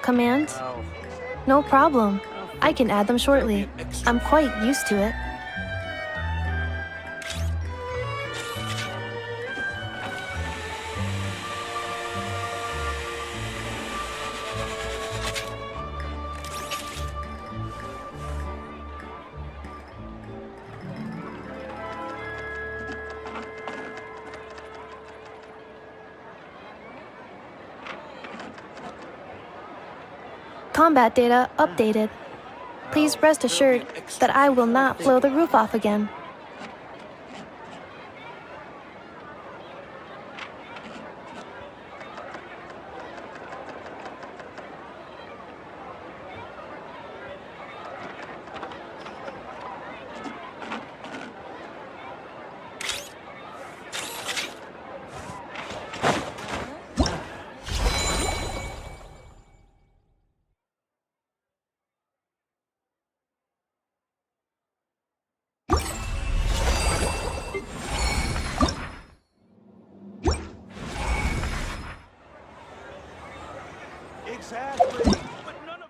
commands? No problem. I can add them shortly. I'm quite used to it. Combat data updated. Please rest assured that I will not blow the roof off again. Exactly. But none of...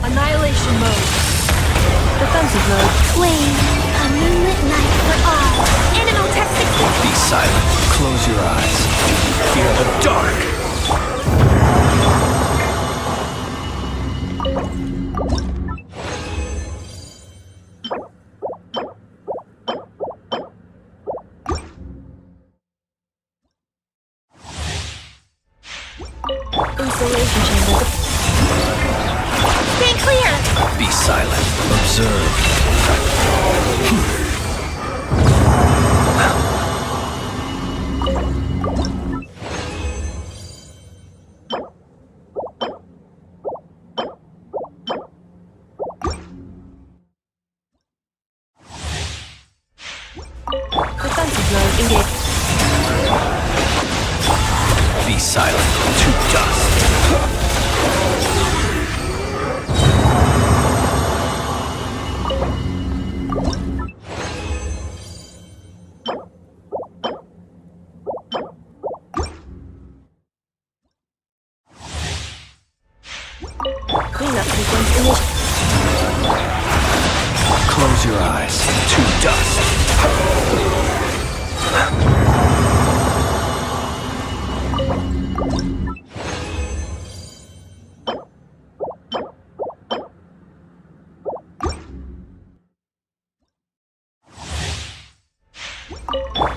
Annihilation mode. Defensive mode. Flame, a moonlit night for all. Animal testing. Be silent. Close your eyes. Fear the dark. Installation chamber. Stay clear. Be silent. Observe. Defensive mode engaged. Be silent. To dust. Cleanup sequence initiated. Close your eyes. To dust.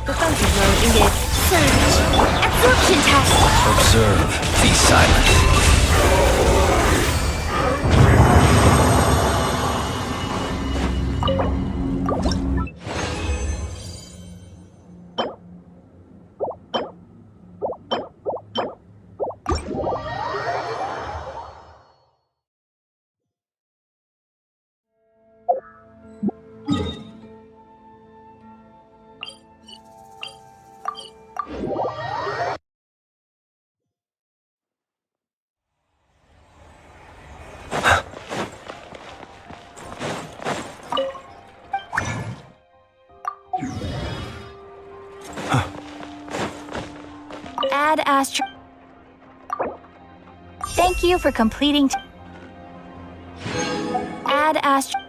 Defensive mode engaged. Surge. Absorption test. Observe. Be silent. Add astro. Thank you for completing. Add astro.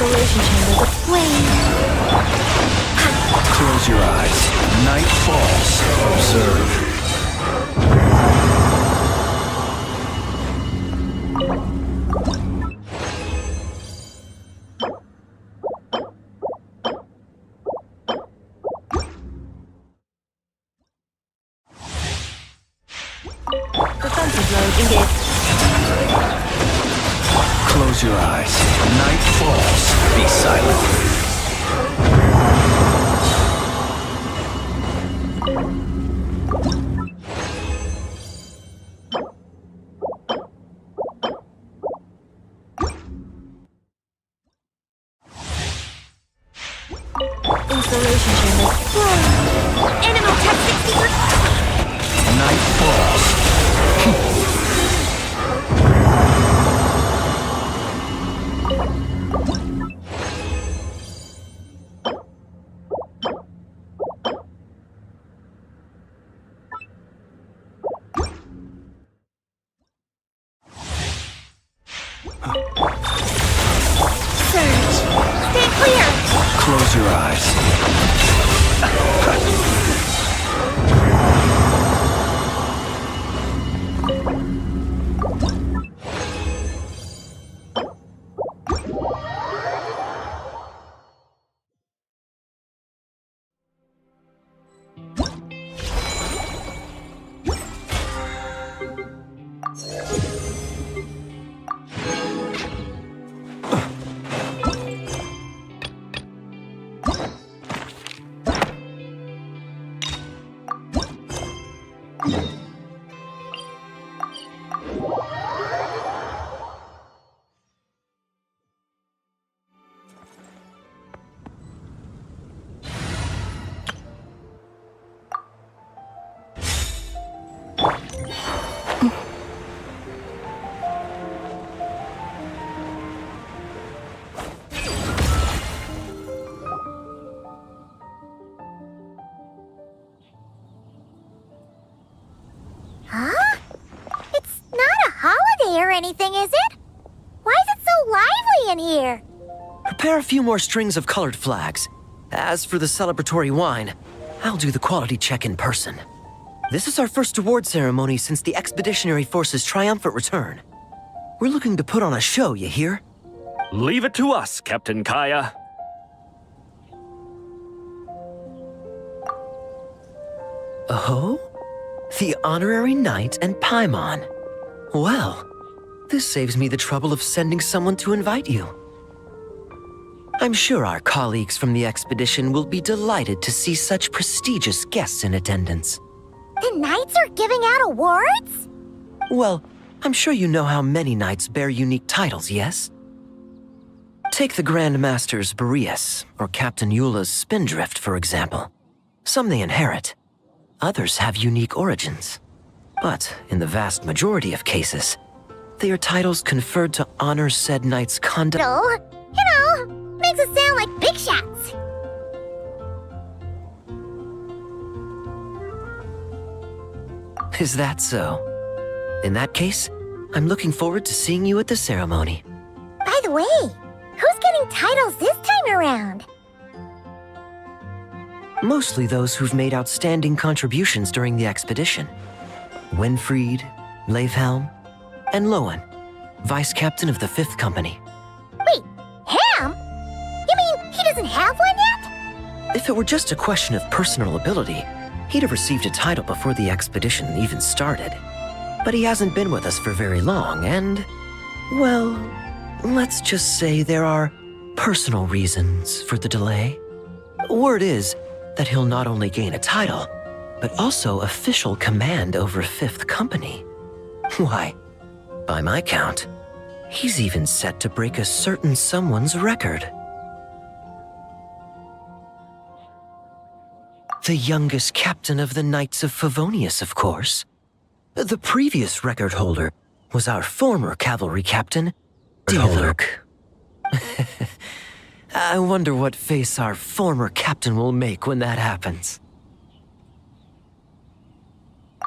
Installation chamber. Wait. Close your eyes. Night falls. Observe. Defensive mode engaged. Close your eyes. Night falls. Be silent. Installation chamber. Animal tech 60%. Night falls. Surge. Stay clear. Close your eyes. Huh? It's not a holiday or anything, is it? Why is it so lively in here? Prepare a few more strings of colored flags. As for the celebratory wine, I'll do the quality check in person. This is our first award ceremony since the Expeditionary Force's triumphant return. We're looking to put on a show, you hear? Leave it to us, Captain Kaya. Oh? The Honorary Knight and Paimon. Well, this saves me the trouble of sending someone to invite you. I'm sure our colleagues from the expedition will be delighted to see such prestigious guests in attendance. The knights are giving out awards? Well, I'm sure you know how many knights bear unique titles, yes? Take the Grand Masters Boreas or Captain Eula's Spindrift, for example. Some they inherit. Others have unique origins. But in the vast majority of cases, they are titles conferred to honor said knight's conduct. Makes it sound like big shots. Is that so? In that case, I'm looking forward to seeing you at the ceremony. By the way, who's getting titles this time around? Mostly those who've made outstanding contributions during the expedition. Winfried, Leifhelm, and Lowen, Vice Captain of the 5th Company. Wait, Ham? You mean he doesn't have one yet? If it were just a question of personal ability, he'd have received a title before the expedition even started. But he hasn't been with us for very long, and, well, let's just say there are personal reasons for the delay. Word is that he'll not only gain a title, but also official command over 5th Company. Why, by my count, he's even set to break a certain someone's record. The youngest captain of the Knights of Favonius, of course. The previous record holder was our former cavalry captain, Dilurk. I wonder what face our former captain will make when that happens.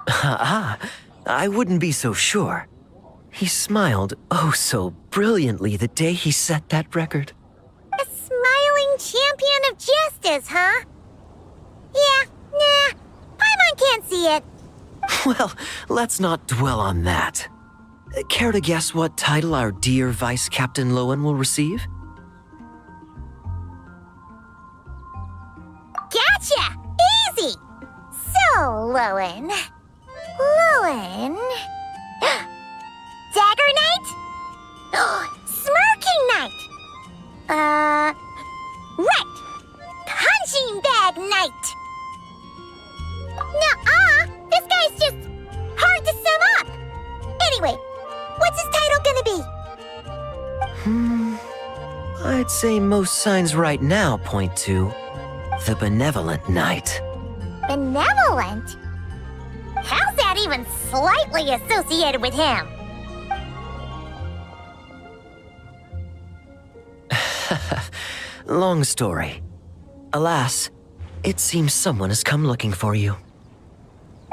I wouldn't be so sure. He smiled oh so brilliantly the day he set that record. practice, huh? Yeah, nah. Paimon can't see it. Well, let's not dwell on that. Care to guess what title our dear Vice Captain Lowen will receive? Gotcha! Easy! So, Lowen... Dagger Knight? Smirking Knight! Right! Punching Bag Knight! Nuh-uh! This guy's just hard to sum up! Anyway, what's his title gonna be? I'd say most signs right now point to the Benevolent Knight. Benevolent? How's that even slightly associated with him? Long story. Alas, it seems someone has come looking for you.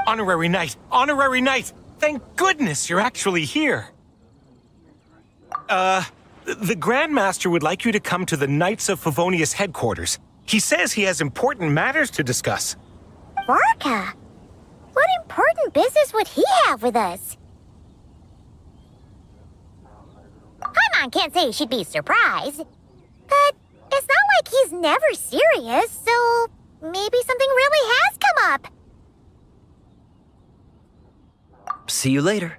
Honorary Knight! Honorary Knight! Thank goodness you're actually here! The Grand Master would like you to come to the Knights of Favonius headquarters. He says he has important matters to discuss. Varka? What important business would he have with us? Paimon can't say she'd be surprised. But it's not like he's never serious, so maybe something really has come up. See you later.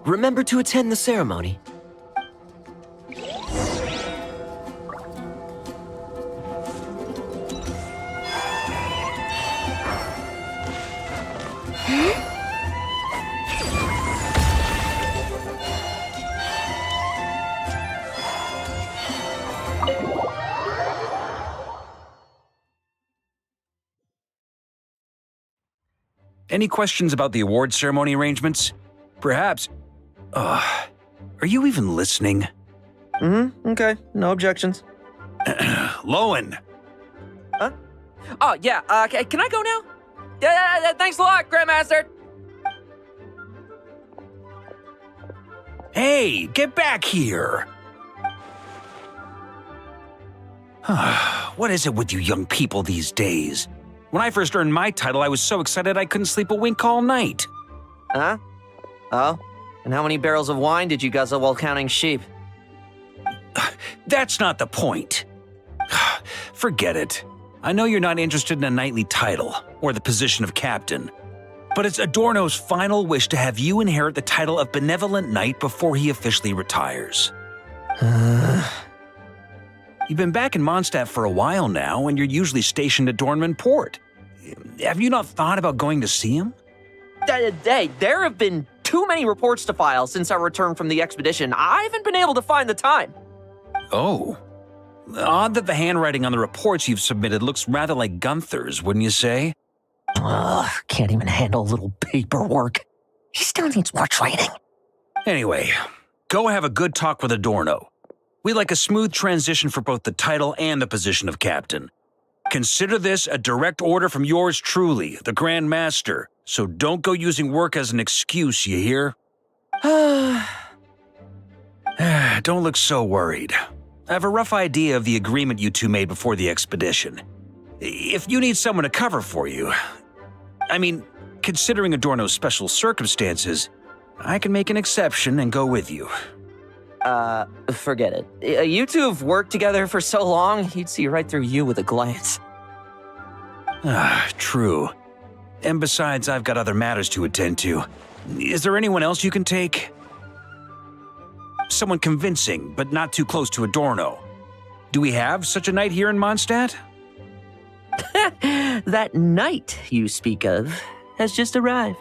Remember to attend the ceremony. Any questions about the award ceremony arrangements? Perhaps. Are you even listening? Okay. No objections. Lowen! Huh? Oh, yeah. Can I go now? Yeah, thanks a lot, Grandmaster. Hey, get back here! What is it with you young people these days? When I first earned my title, I was so excited I couldn't sleep a wink all night. Huh? Oh? And how many barrels of wine did you guzzle while counting sheep? That's not the point. Forget it. I know you're not interested in a knightly title or the position of captain, but it's Adorno's final wish to have you inherit the title of Benevolent Knight before he officially retires. You've been back in Mondstadt for a while now, and you're usually stationed at Dornman Port. Have you not thought about going to see him? Hey, there have been too many reports to file since our return from the expedition. I haven't been able to find the time. Oh. Odd that the handwriting on the reports you've submitted looks rather like Gunther's, wouldn't you say? Can't even handle a little paperwork. He still needs more training. Anyway, go have a good talk with Adorno. We'd like a smooth transition for both the title and the position of captain. Consider this a direct order from yours truly, the Grand Master, so don't go using work as an excuse, you hear? Don't look so worried. I have a rough idea of the agreement you two made before the expedition. If you need someone to cover for you, considering Adorno's special circumstances, I can make an exception and go with you. Forget it. You two have worked together for so long, he'd see right through you with a glance. True. And besides, I've got other matters to attend to. Is there anyone else you can take? Someone convincing, but not too close to Adorno. Do we have such a knight here in Mondstadt? That knight you speak of has just arrived.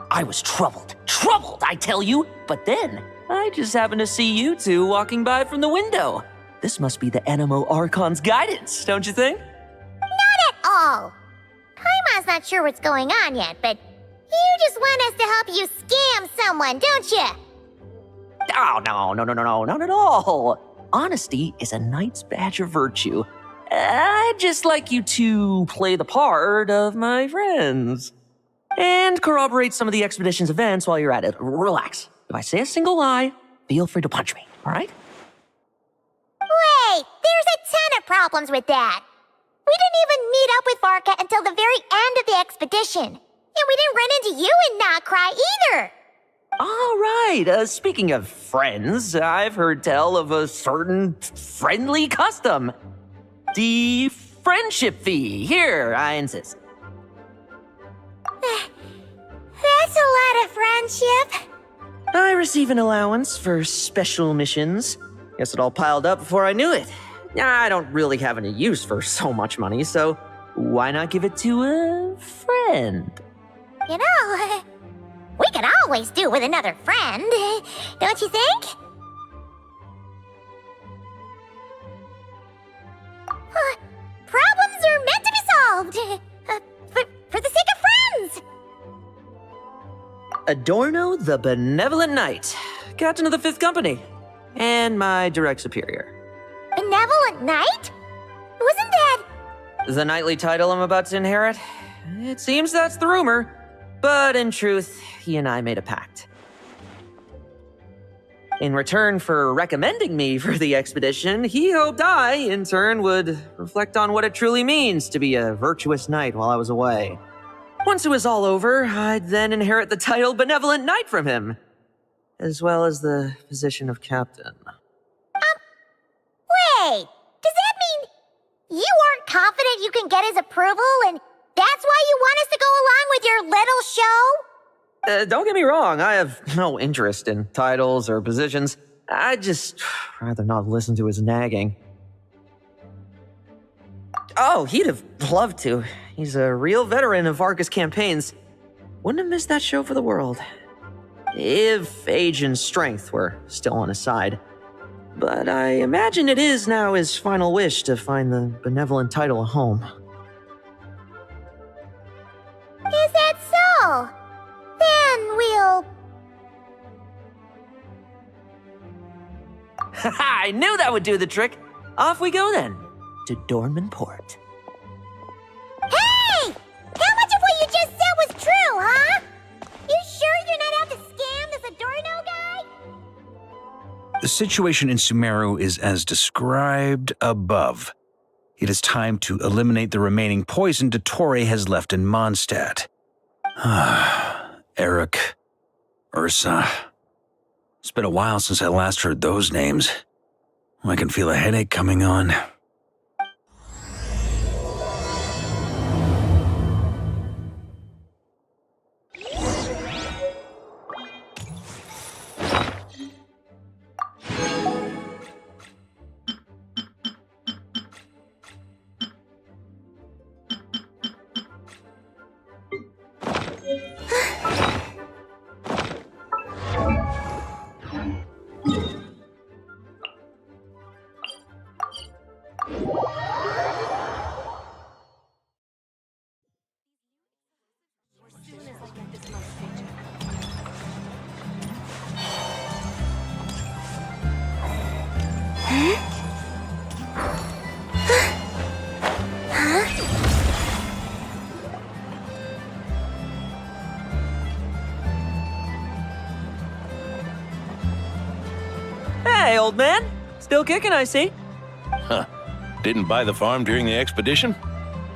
I was troubled, I tell you. But then, I just happened to see you two walking by from the window. This must be the Animo Archon's guidance, don't you think? Not at all. Paimon's not sure what's going on yet, but you just want us to help you scam someone, don't you? Oh, no, not at all. Honesty is a knight's badge of virtue. I'd just like you to play the part of my friends. And corroborate some of the expedition's events while you're at it. Relax. If I say a single lie, feel free to punch me, all right? Hey, there's a ton of problems with that. We didn't even meet up with Varka until the very end of the expedition. And we didn't run into you and not cry either. All right, speaking of friends, I've heard tell of a certain friendly custom. The friendship fee. Here, I insist. That's a lot of friendship. I receive an allowance for special missions. Guess it all piled up before I knew it. I don't really have any use for so much money, so why not give it to a friend? You know, we could always do with another friend, don't you think? Problems are meant to be solved. For the sake of friends. Adorno the Benevolent Knight, Captain of the Fifth Company, and my direct superior. Benevolent Knight? Wasn't that... The knightly title I'm about to inherit? It seems that's the rumor, but in truth, he and I made a pact. In return for recommending me for the expedition, he hoped I, in turn, would reflect on what it truly means to be a virtuous knight while I was away. Once it was all over, I'd then inherit the title Benevolent Knight from him, as well as the position of captain. Wait, does that mean you aren't confident you can get his approval and that's why you want us to go along with your little show? Don't get me wrong, I have no interest in titles or positions. I'd just rather not listen to his nagging. Oh, he'd have loved to. He's a real veteran of Varka's campaigns. Wouldn't have missed that show for the world. If age and strength were still on his side. But I imagine it is now his final wish to find the benevolent title a home. Is that so? Then we'll... I knew that would do the trick. Off we go then, to Dornman Port. Hey! How much of what you just said was true, huh? You sure you're not out to scam this Adorno guy? The situation in Sumeru is as described above. It is time to eliminate the remaining poison Dottore has left in Mondstadt. Eric, Ursa. It's been a while since I last heard those names. I can feel a headache coming on. Hey, old man. Still kicking, I see. Huh. Didn't buy the farm during the expedition?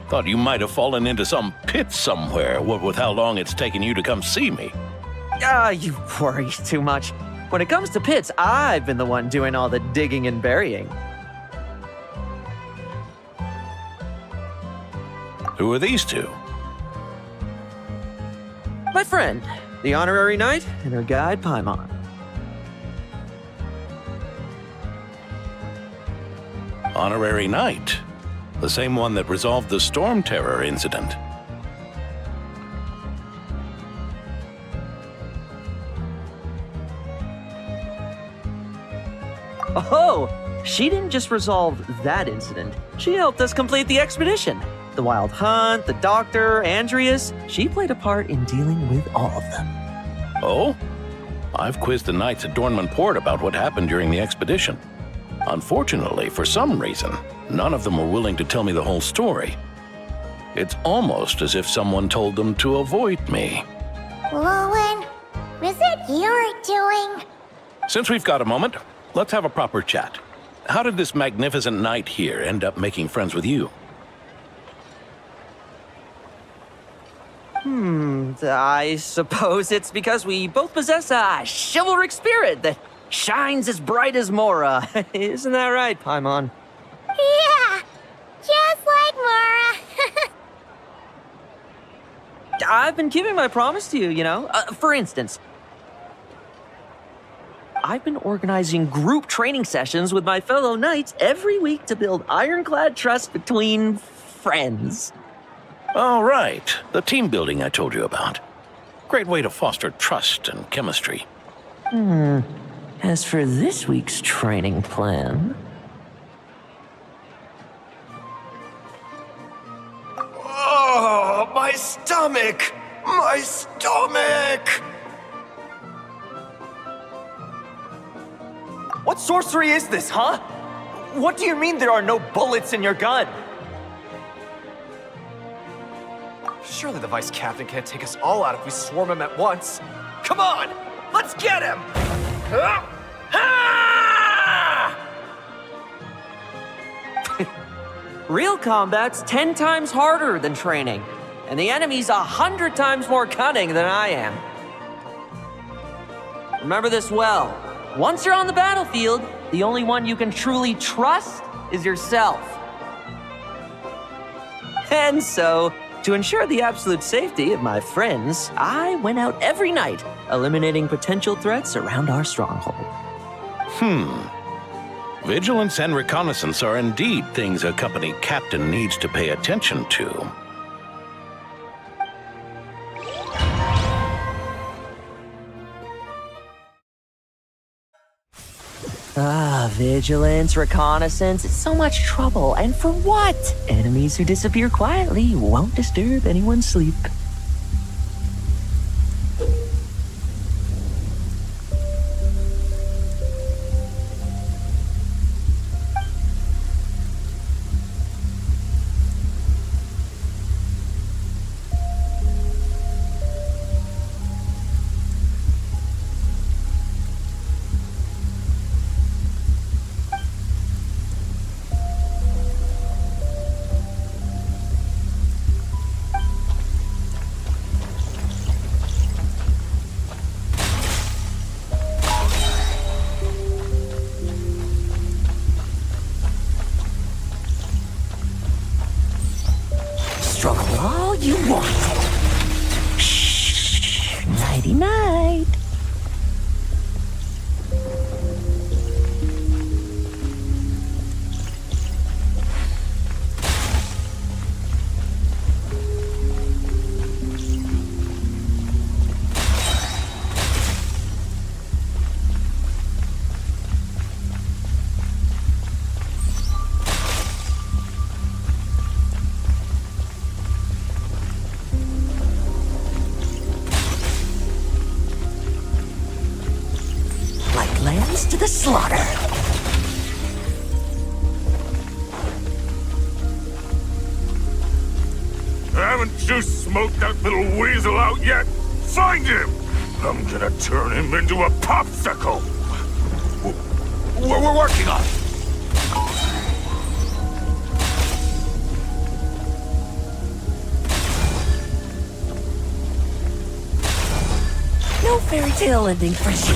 Thought you might have fallen into some pit somewhere, what with how long it's taken you to come see me. You worry too much. When it comes to pits, I've been the one doing all the digging and burying. Who are these two? My friend, the honorary knight, and her guide, Paimon. Honorary Knight. The same one that resolved the Storm Terror incident. Oh, she didn't just resolve that incident. She helped us complete the expedition. The Wild Hunt, the Doctor, Andreas. She played a part in dealing with all of them. Oh? I've quizzed the knights at Dornman Port about what happened during the expedition. Unfortunately, for some reason, none of them were willing to tell me the whole story. It's almost as if someone told them to avoid me. Lowen, is it your doing? Since we've got a moment, let's have a proper chat. how did this magnificent knight here end up making friends with you? I suppose it's because we both possess a chivalric spirit that shines as bright as Mora. Isn't that right, Paimon? Yeah, just like Mara. I've been keeping my promise to you, you know? For instance, I've been organizing group training sessions with my fellow knights every week to build ironclad trust between friends. All right, the team building I told you about. Great way to foster trust and chemistry. As for this week's training plan... Oh, my stomach! My stomach! What sorcery is this, huh? What do you mean there are no bullets in your gun? Surely the Vice Captain can't take us all out if we swarm him at once. Come on! Let's get him! Real combat's 10 times harder than training, and the enemy's 100 times more cunning than I am. Remember this well. Once you're on the battlefield, the only one you can truly trust is yourself. And so, to ensure the absolute safety of my friends, I went out every night, eliminating potential threats around our stronghold. Vigilance and reconnaissance are indeed things a company captain needs to pay attention to. Vigilance, reconnaissance, it's so much trouble, and for what? Enemies who disappear quietly won't disturb anyone's sleep. Struggle all you want. Shh, nighty night. Lambs to the slaughter. Haven't you smoked that little weasel out yet? Find him! I'm gonna turn him into a popsicle! We're working on it! No fairy tale ending for you.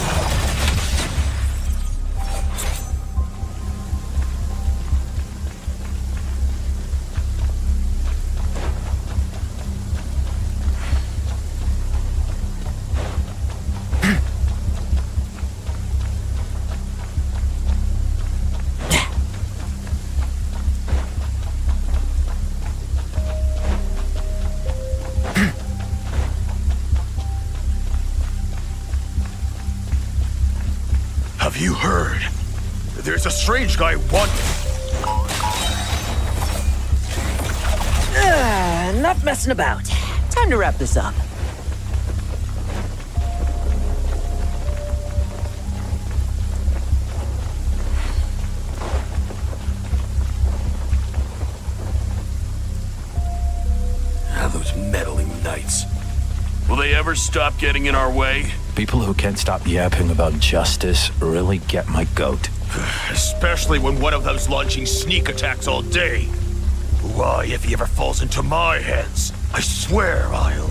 Have you heard? There's a strange guy wanted. Enough messing about. Time to wrap this up. Those meddling knights. Will they ever stop getting in our way? People who can't stop yapping about justice really get my goat. Especially when one of them's launching sneak attacks all day. Why, if he ever falls into my hands, I swear I'll...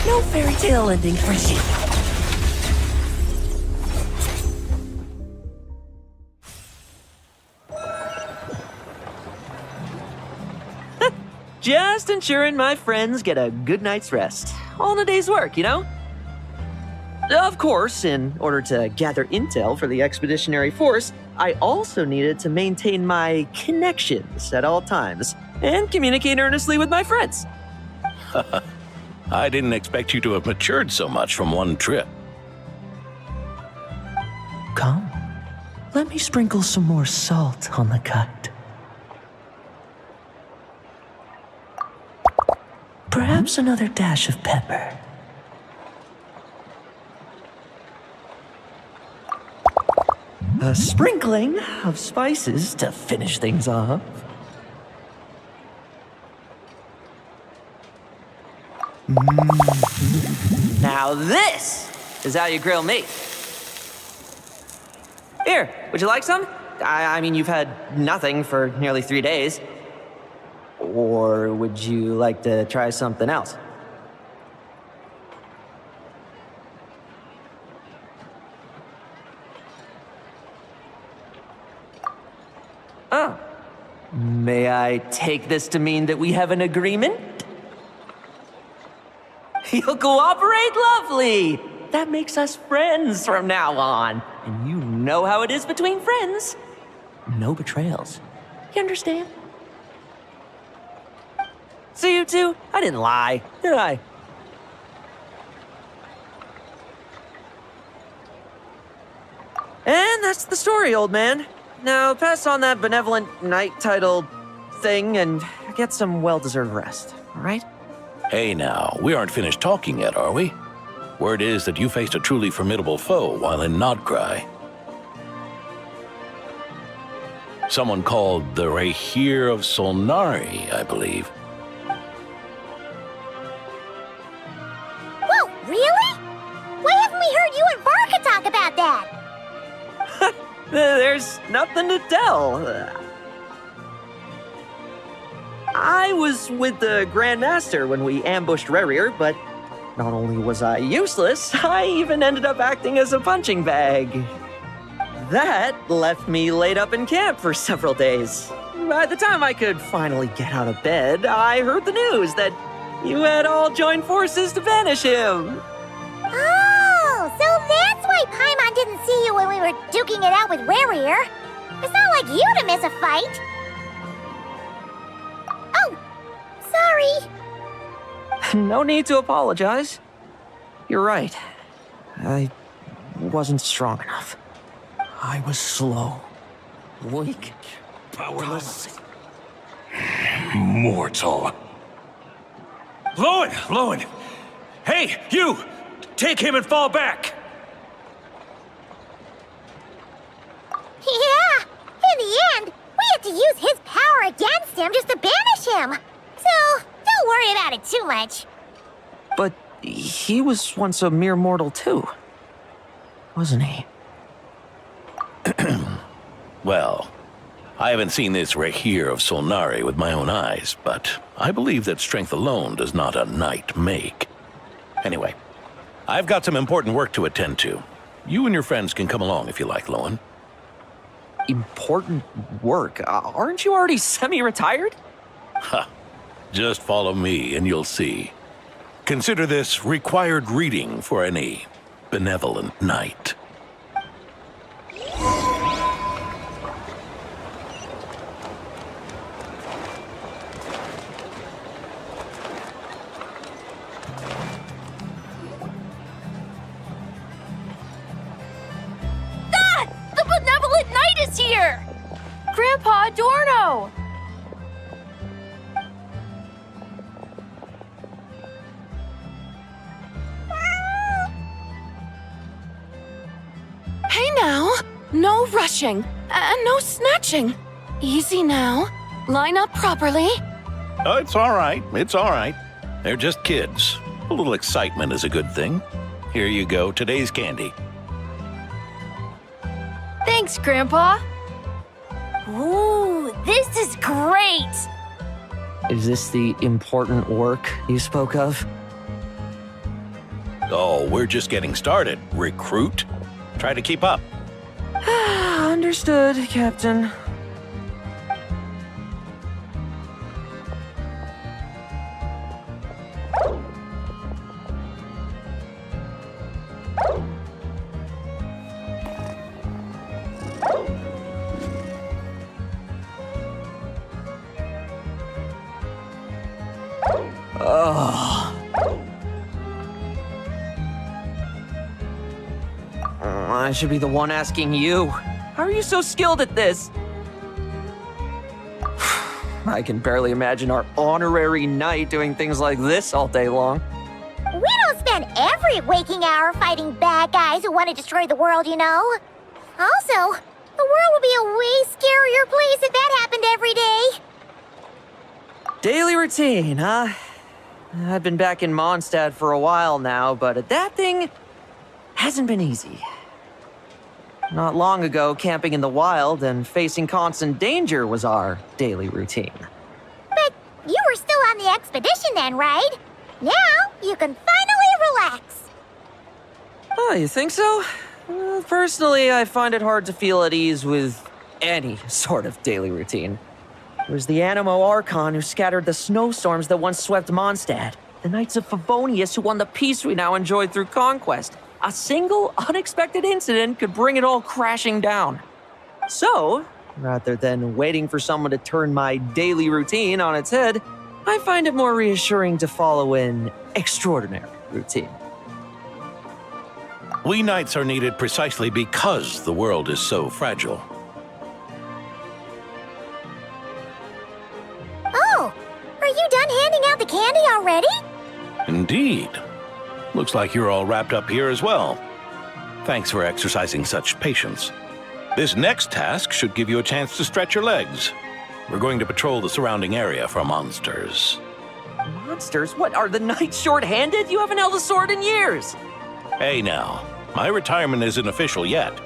No fairy tale ending for you. Just ensuring my friends get a good night's rest. All in a day's work, you know? Of course, in order to gather intel for the expeditionary force, I also needed to maintain my connections at all times and communicate earnestly with my friends. I didn't expect you to have matured so much from one trip. Come, let me sprinkle some more salt on the cut. Perhaps another dash of pepper. A sprinkling of spices to finish things off. Now this is how you grill me. Here, would you like some? I mean, you've had nothing for nearly 3 days. Or would you like to try something else? Oh. May I take this to mean that we have an agreement? You'll cooperate? Lovely! That makes us friends from now on. And you know how it is between friends. No betrayals. You understand? So you two, I didn't lie, did I? And that's the story, old man. Now pass on that benevolent night title thing and get some well-deserved rest, all right? Hey now, we aren't finished talking yet, are we? Word is that you faced a truly formidable foe while in Nodcry. Someone called the Rahir of Solnari, I believe. Whoa, really? Why haven't we heard you and Varka talk about that? There's nothing to tell. I was with the Grand Master when we ambushed Rerir, but not only was I useless, I even ended up acting as a punching bag. That left me laid up in camp for several days. By the time I could finally get out of bed, I heard the news that you had all joined forces to banish him. Oh, so that's why Paimon didn't see you when we were duking it out with Rerir. It's not like you to miss a fight. Oh, sorry. No need to apologize. You're right. I wasn't strong enough. I was slow, weak, powerless. Mortal. Lowen! Hey, you! Take him and fall back! Yeah, in the end, we had to use his power against him just to banish him. So, don't worry about it too much. But he was once a mere mortal too, wasn't he? Well, I haven't seen this Rahir of Solnari with my own eyes, but I believe that strength alone does not a knight make. Anyway, I've got some important work to attend to. You and your friends can come along if you like, Lowen. Important work? Aren't you already semi-retired? Ha! Just follow me and you'll see. Consider this required reading for any benevolent knight. Grandpa Adorno! Hey now! No rushing, and no snatching. Easy now. Line up properly. Oh, it's all right. It's all right. They're just kids. A little excitement is a good thing. Here you go, today's candy. Thanks, Grandpa. Ooh, this is great! Is this the important work you spoke of? Oh, we're just getting started, recruit. Try to keep up. Understood, Captain. I should be the one asking you. How are you so skilled at this? I can barely imagine our honorary knight doing things like this all day long. We don't spend every waking hour fighting bad guys who want to destroy the world, you know. Also, the world would be a way scarier place if that happened every day. Daily routine, huh? I've been back in Mondstadt for a while now, but adapting hasn't been easy. Not long ago, camping in the wild and facing constant danger was our daily routine. But you were still on the expedition then, right? Now you can finally relax. Oh, you think so? Personally, I find it hard to feel at ease with any sort of daily routine. It was the Animo Archon who scattered the snowstorms that once swept Mondstadt. The Knights of Favonius who won the peace we now enjoy through conquest. A single, unexpected incident could bring it all crashing down. So, rather than waiting for someone to turn my daily routine on its head, I find it more reassuring to follow an extraordinary routine. We knights are needed precisely because the world is so fragile. Oh, are you done handing out the candy already? Indeed. Looks like you're all wrapped up here as well. Thanks for exercising such patience. This next task should give you a chance to stretch your legs. We're going to patrol the surrounding area for monsters. Monsters? What, are the knights short-handed? You haven't held a sword in years! Hey now, my retirement isn't official yet.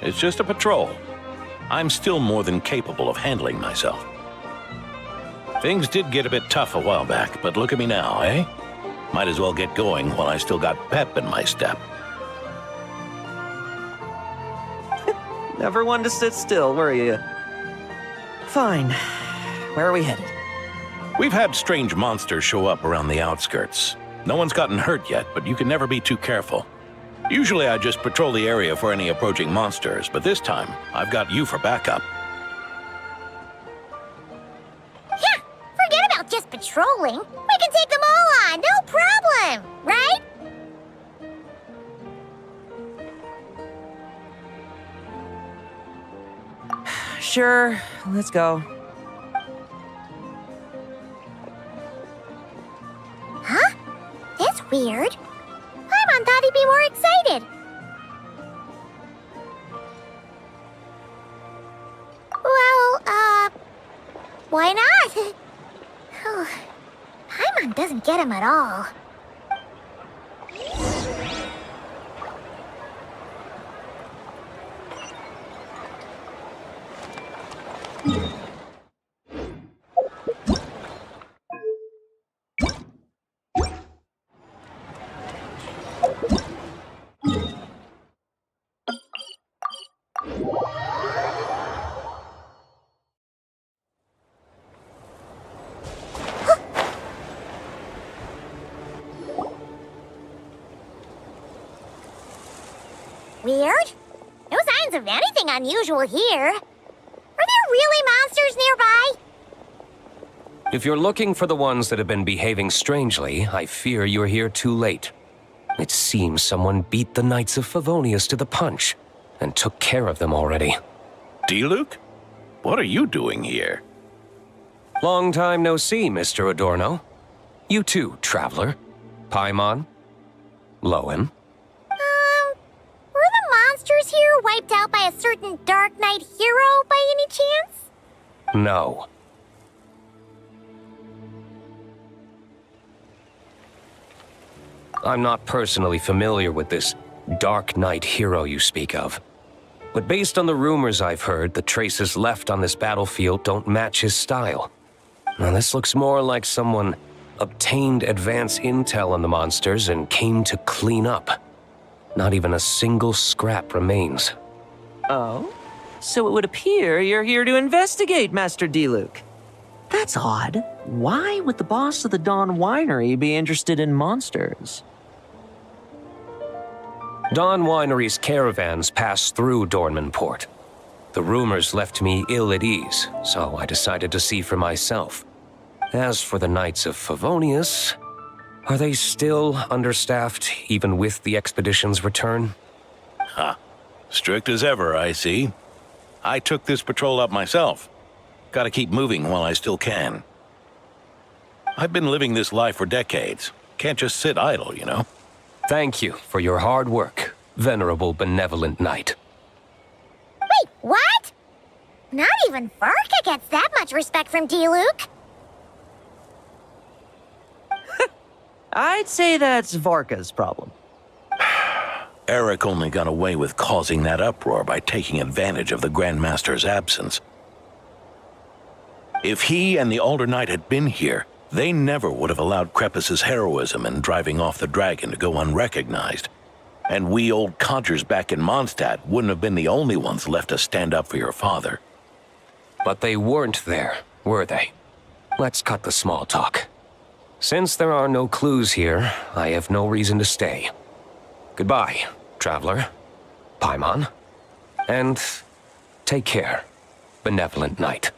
It's just a patrol. I'm still more than capable of handling myself. Things did get a bit tough a while back, but look at me now, eh? Might as well get going while I still got pep in my step. Never one to sit still, were you? Fine. Where are we headed? We've had strange monsters show up around the outskirts. No one's gotten hurt yet, but you can never be too careful. Usually I just patrol the area for any approaching monsters, but this time I've got you for backup. Yeah, forget about just patrolling. We can take them all on, no problem, right? Sure, let's go. Huh? That's weird. Paimon thought he'd be more excited. Well, why not? Paimon doesn't get him at all. Weird? No signs of anything unusual here. Are there really monsters nearby? If you're looking for the ones that have been behaving strangely, I fear you're here too late. It seems someone beat the Knights of Favonius to the punch and took care of them already. Diluc? What are you doing here? Long time no see, Mr. Adorno. You too, traveler. Paimon? Lowen? Were the monsters here wiped out by a certain Dark Knight hero by any chance? No. I'm not personally familiar with this Dark Knight hero you speak of. But based on the rumors I've heard, the traces left on this battlefield don't match his style. Now this looks more like someone obtained advance intel on the monsters and came to clean up. Not even a single scrap remains. Oh? So it would appear you're here to investigate, Master Diluc. That's odd. Why would the boss of the Dawn Winery be interested in monsters? Dawn Winery's caravans passed through Dornman Port. The rumors left me ill at ease, so I decided to see for myself. As for the Knights of Favonius, are they still understaffed even with the expedition's return? Huh. Strict as ever, I see. I took this patrol up myself. Gotta keep moving while I still can. I've been living this life for decades. Can't just sit idle, you know? Thank you for your hard work, venerable benevolent knight. Wait, what? Not even Varka gets that much respect from Diluc. I'd say that's Varka's problem. Eric only got away with causing that uproar by taking advantage of the Grandmaster's absence. If he and the Alder Knight had been here, they never would have allowed Krepus's heroism in driving off the dragon to go unrecognized. And we old codgers back in Mondstadt wouldn't have been the only ones left to stand up for your father. But they weren't there, were they? Let's cut the small talk. Since there are no clues here, I have no reason to stay. Goodbye, traveler, Paimon, and take care, benevolent knight.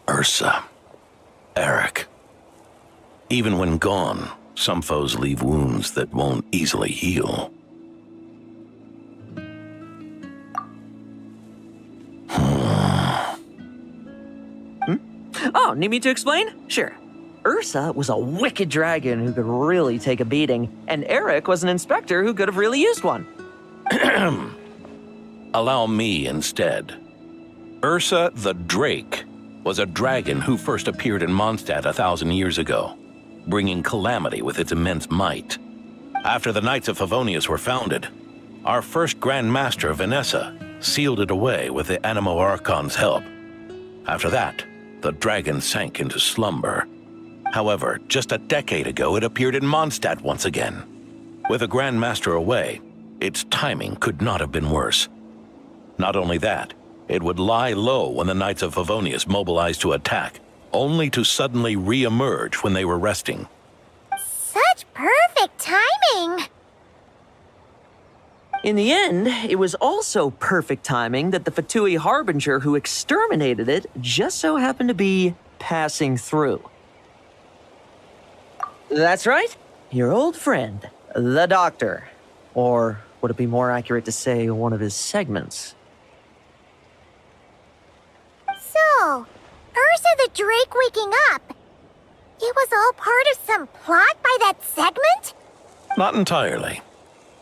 Ursa. Eric. Even when gone, some foes leave wounds that won't easily heal. Oh, need me to explain? Sure. Ursa was a wicked dragon who could really take a beating, and Eric was an inspector who could have really used one. Allow me instead. Ursa the Drake was a dragon who first appeared in Mondstadt 1,000 years ago, bringing calamity with its immense might. After the Knights of Favonius were founded, our first Grand Master, Vanessa, sealed it away with the Animo Archon's help. After that, the dragon sank into slumber. However, just a decade ago, it appeared in Mondstadt once again. With a Grand Master away, its timing could not have been worse. Not only that, it would lie low when the Knights of Favonius mobilized to attack, only to suddenly re-emerge when they were resting. Such perfect timing! In the end, it was also perfect timing that the Fatui Harbinger who exterminated it just so happened to be passing through. That's right, your old friend, the Doctor. Or would it be more accurate to say one of his segments? So, Ursa the Drake waking up. It was all part of some plot by that segment? Not entirely.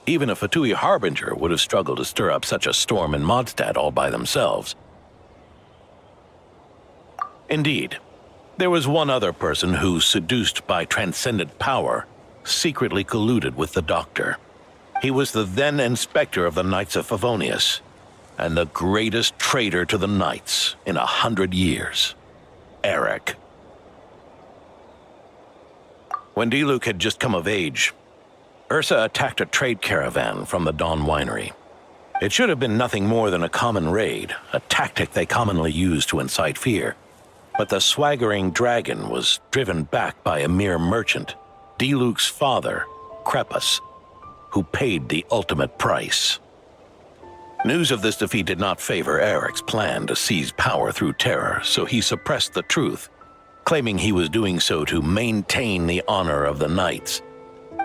Even a Fatui Harbinger would have struggled to stir up such a storm in Mondstadt all by themselves. Indeed, there was one other person who, seduced by transcendent power, secretly colluded with the Doctor. He was the then Inspector of the Knights of Favonius, and the greatest traitor to the Knights in 100 years, Eric. When Diluc had just come of age, Ursa attacked a trade caravan from the Dawn Winery. It should have been nothing more than a common raid, a tactic they commonly use to incite fear. But the swaggering dragon was driven back by a mere merchant, Diluc's father, Krepus, who paid the ultimate price. News of this defeat did not favor Eric's plan to seize power through terror, so he suppressed the truth, claiming he was doing so to maintain the honor of the Knights.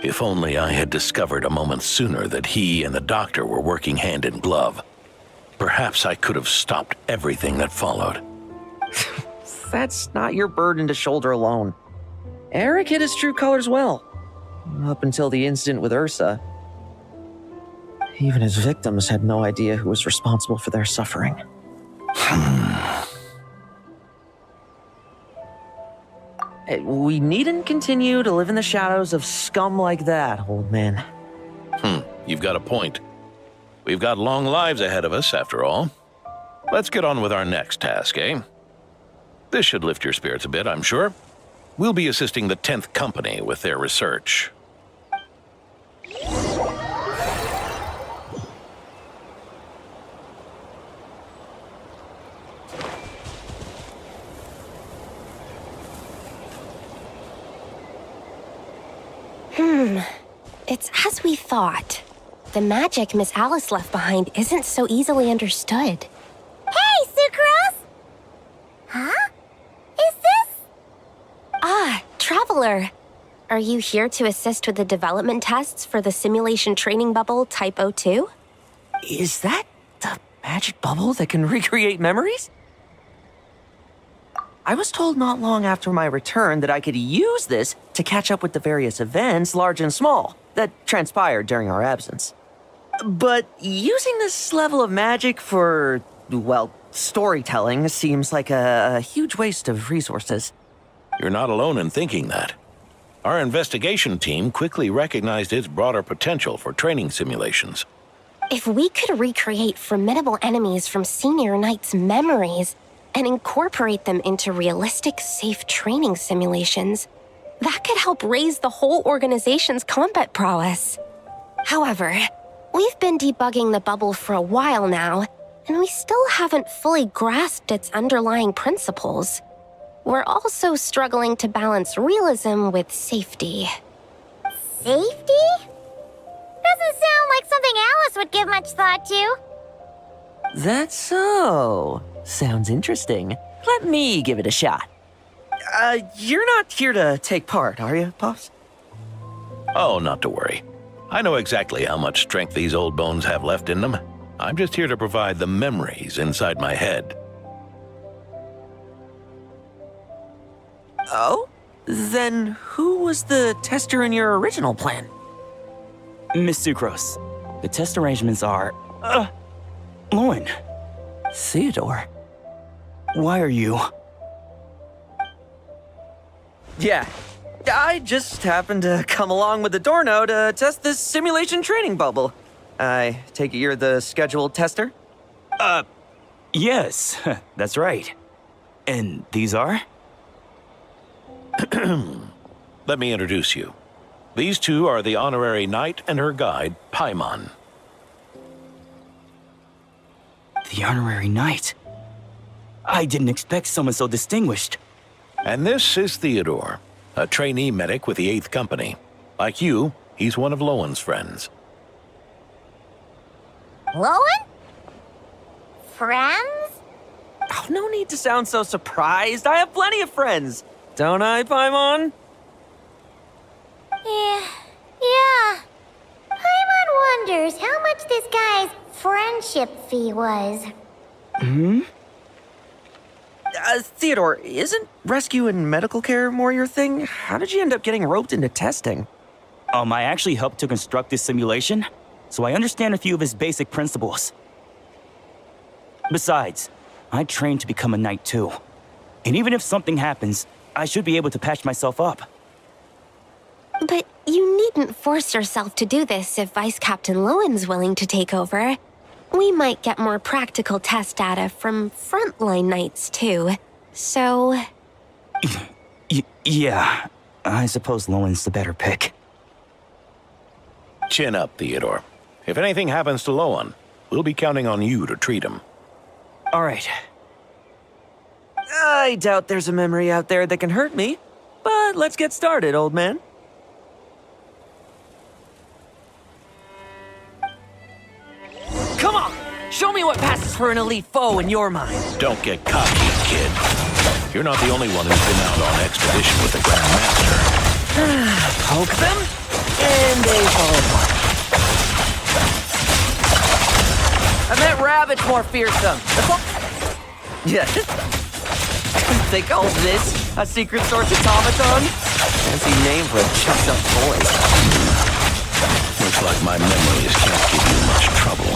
If only I had discovered a moment sooner that he and the doctor were working hand in glove. Perhaps I could have stopped everything that followed. That's not your burden to shoulder alone. Eric hid his true colors well. Up until the incident with Ursa. Even his victims had no idea who was responsible for their suffering. We needn't continue to live in the shadows of scum like that, old man. You've got a point. We've got long lives ahead of us, after all. Let's get on with our next task, eh? This should lift your spirits a bit, I'm sure. We'll be assisting the 10th Company with their research. It's as we thought. The magic Miss Alice left behind isn't so easily understood. Hey, Sucrose! Huh? Is this? Ah, Traveler. Are you here to assist with the development tests for the simulation training bubble Type 02? Is that the magic bubble that can recreate memories? I was told not long after my return that I could use this to catch up with the various events, large and small, that transpired during our absence. But using this level of magic for, well, storytelling seems like a huge waste of resources. You're not alone in thinking that. Our investigation team quickly recognized its broader potential for training simulations. If we could recreate formidable enemies from Senior Knight's memories and incorporate them into realistic, safe training simulations, that could help raise the whole organization's combat prowess. However, we've been debugging the bubble for a while now, and we still haven't fully grasped its underlying principles. We're also struggling to balance realism with safety. Safety? Doesn't sound like something Alice would give much thought to. That's so. Sounds interesting. Let me give it a shot. You're not here to take part, are you, Pops? Oh, not to worry. I know exactly how much strength these old bones have left in them. I'm just here to provide the memories inside my head. Oh? Then who was the tester in your original plan? Miss Sucrose, the test arrangements are... Lauren. Theodore. Why are you... Yeah, I just happened to come along with the Dorno to test this simulation training bubble. I take it you're the scheduled tester? Yes, that's right. And these are? Let me introduce you. These two are the honorary knight and her guide, Paimon. The honorary knight? I didn't expect someone so distinguished. And this is Theodore, a trainee medic with the 8th Company. Like you, he's one of Lowen's friends. Lowen? Friends? Oh, no need to sound so surprised. I have plenty of friends. Don't I, Paimon? Yeah. Paimon wonders how much this guy's friendship fee was. Theodore, isn't rescue and medical care more your thing? How did you end up getting roped into testing? I actually helped to construct this simulation, so I understand a few of his basic principles. Besides, I trained to become a knight too. And even if something happens, I should be able to patch myself up. But you needn't force yourself to do this if Vice Captain Lowen's willing to take over. We might get more practical test data from frontline knights too, so... Yeah, I suppose Lowen's the better pick. Chin up, Theodore. If anything happens to Lowen, we'll be counting on you to treat him. All right. I doubt there's a memory out there that can hurt me, but let's get started, old man. Come on! Show me what passes for an elite foe in your mind. Don't get cocky, kid. You're not the only one who's been out on expedition with the Grand Master. Poke them, And they fall apart. I bet rabbit's more fearsome. Yeah. They call this a secret source automaton? Fancy name for a chucked up boy. Looks like my memories can't give you much trouble.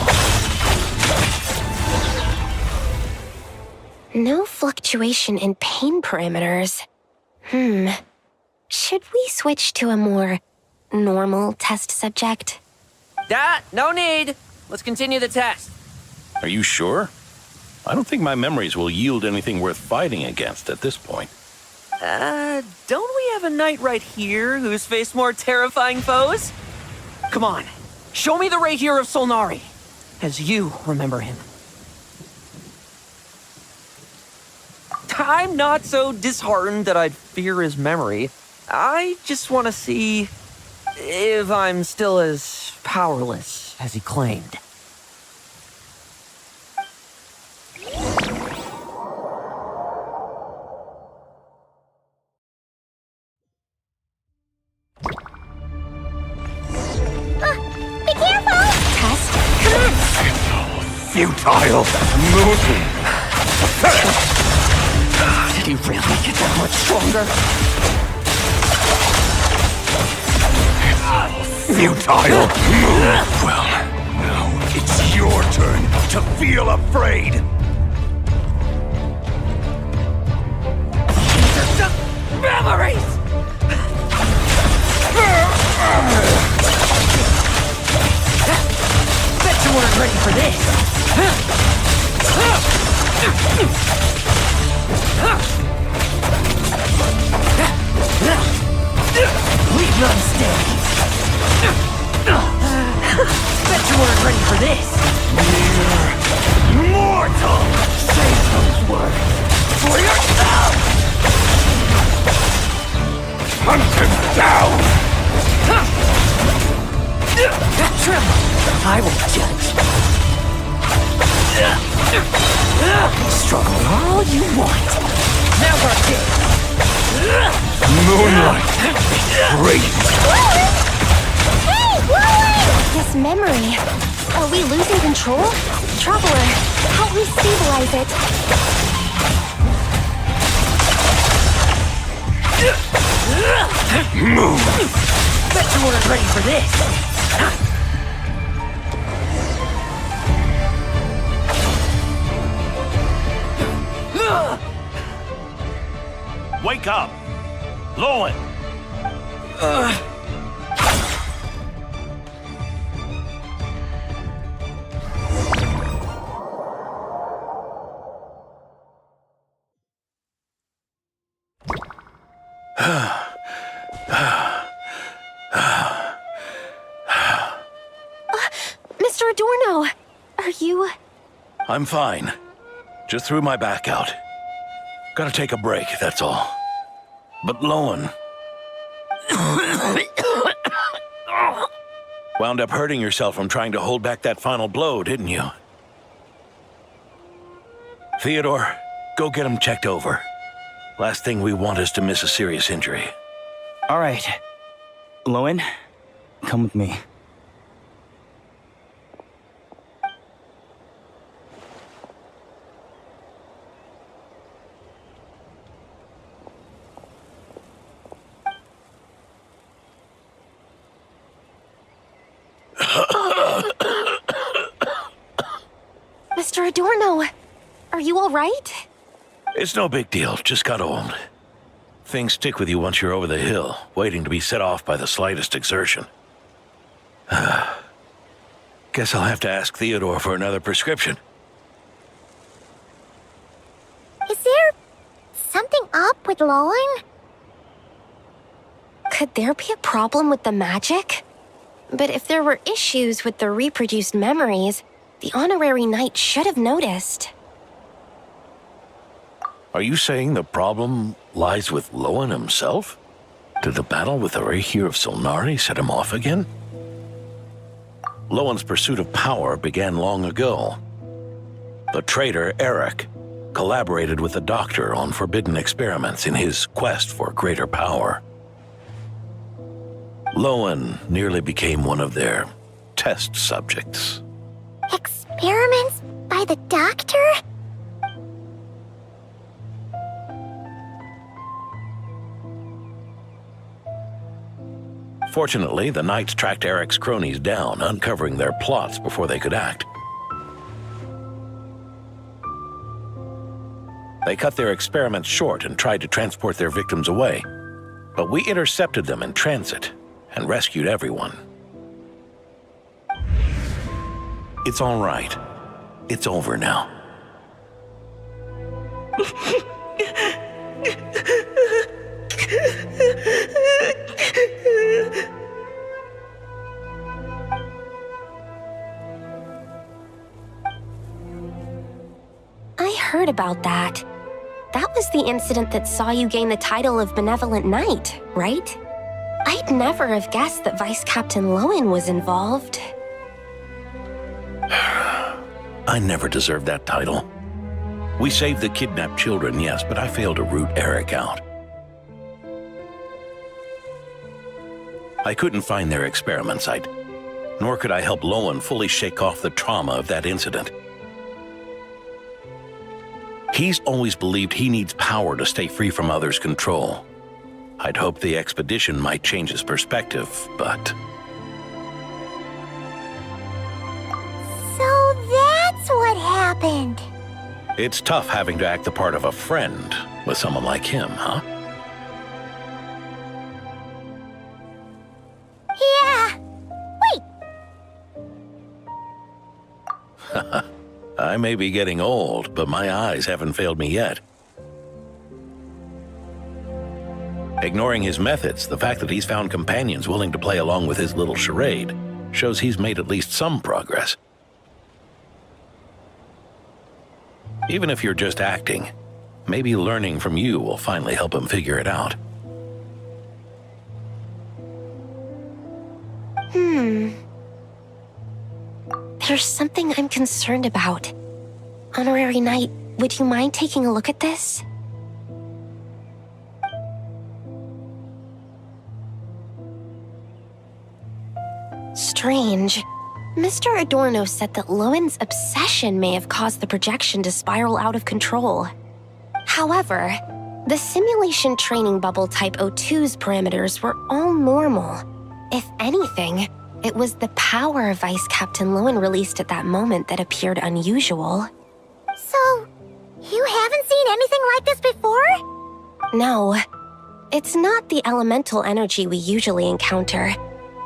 No fluctuation in pain parameters. Should we switch to a more normal test subject? No need. Let's continue the test. Are you sure? I don't think my memories will yield anything worth fighting against at this point. Don't we have a knight right here who's faced more terrifying foes? Come on, show me the Rapier of Solnari, as you remember him. I'm not so disheartened that I'd fear his memory. I just want to see if I'm still as powerless as he claimed. Be careful! Test, commence! Futile! Moving! Did he really get that much stronger? Futile! Move! Well, now it's your turn to feel afraid! Memories! Bet you weren't ready for this! Leave none standing! Bet you weren't ready for this! Mere mortal! Say those words for yourself! Hunt him down! Tremble! I will judge. Struggle all you want. Never did. Moonlight! Great! Hey, Chloe! This memory. Are we losing control? Traveler, help me stabilize it. Move! Bet you weren't ready for this. Wake up! Lowen! Mr. Adorno, are you... I'm fine. Just threw my back out. Gotta take a break, that's all. But Lowen... wound up hurting yourself from trying to hold back that final blow, didn't you? Theodore, go get him checked over. Last thing we want is to miss a serious injury. All right. Lowen, come with me. Mr. Adorno, are you all right? It's no big deal, just got old. Things stick with you once you're over the hill, waiting to be set off by the slightest exertion. Guess I'll have to ask Theodore for another prescription. Is there something up with Lowen? Could there be a problem with the magic? But if there were issues with the reproduced memories, the honorary knight should have noticed. Are you saying the problem lies with Lowen himself? Did the battle with the Rapier of Solnari set him off again? Lowen's pursuit of power began long ago. The traitor, Eric, collaborated with the Doctor on forbidden experiments in his quest for greater power. Lowen nearly became one of their test subjects. Experiments by the doctor? Fortunately, the Knights tracked Eric's cronies down, uncovering their plots before they could act. They cut their experiments short and tried to transport their victims away, but we intercepted them in transit and rescued everyone. It's all right. It's over now. I heard about that. That was the incident that saw you gain the title of Benevolent Knight, right? I'd never have guessed that Vice Captain Lowen was involved. I never deserved that title. We saved the kidnapped children, yes, but I failed to root Eric out. I couldn't find their experiment site, nor could I help Lowen fully shake off the trauma of that incident. He's always believed he needs power to stay free from others' control. I'd hoped the expedition might change his perspective, but... So that's what happened. It's tough having to act the part of a friend with someone like him, huh? Yeah. Wait. I may be getting old, but my eyes haven't failed me yet. Ignoring his methods, the fact that he's found companions willing to play along with his little charade shows he's made at least some progress. Even if you're just acting, maybe learning from you will finally help him figure it out. There's something I'm concerned about. Honorary Knight, would you mind taking a look at this? Strange. Mr. Adorno said that Lowen's obsession may have caused the projection to spiral out of control. However, the simulation training bubble Type 02's parameters were all normal. If anything, it was the power Vice Captain Lowen released at that moment that appeared unusual. So, you haven't seen anything like this before? No. It's not the elemental energy we usually encounter.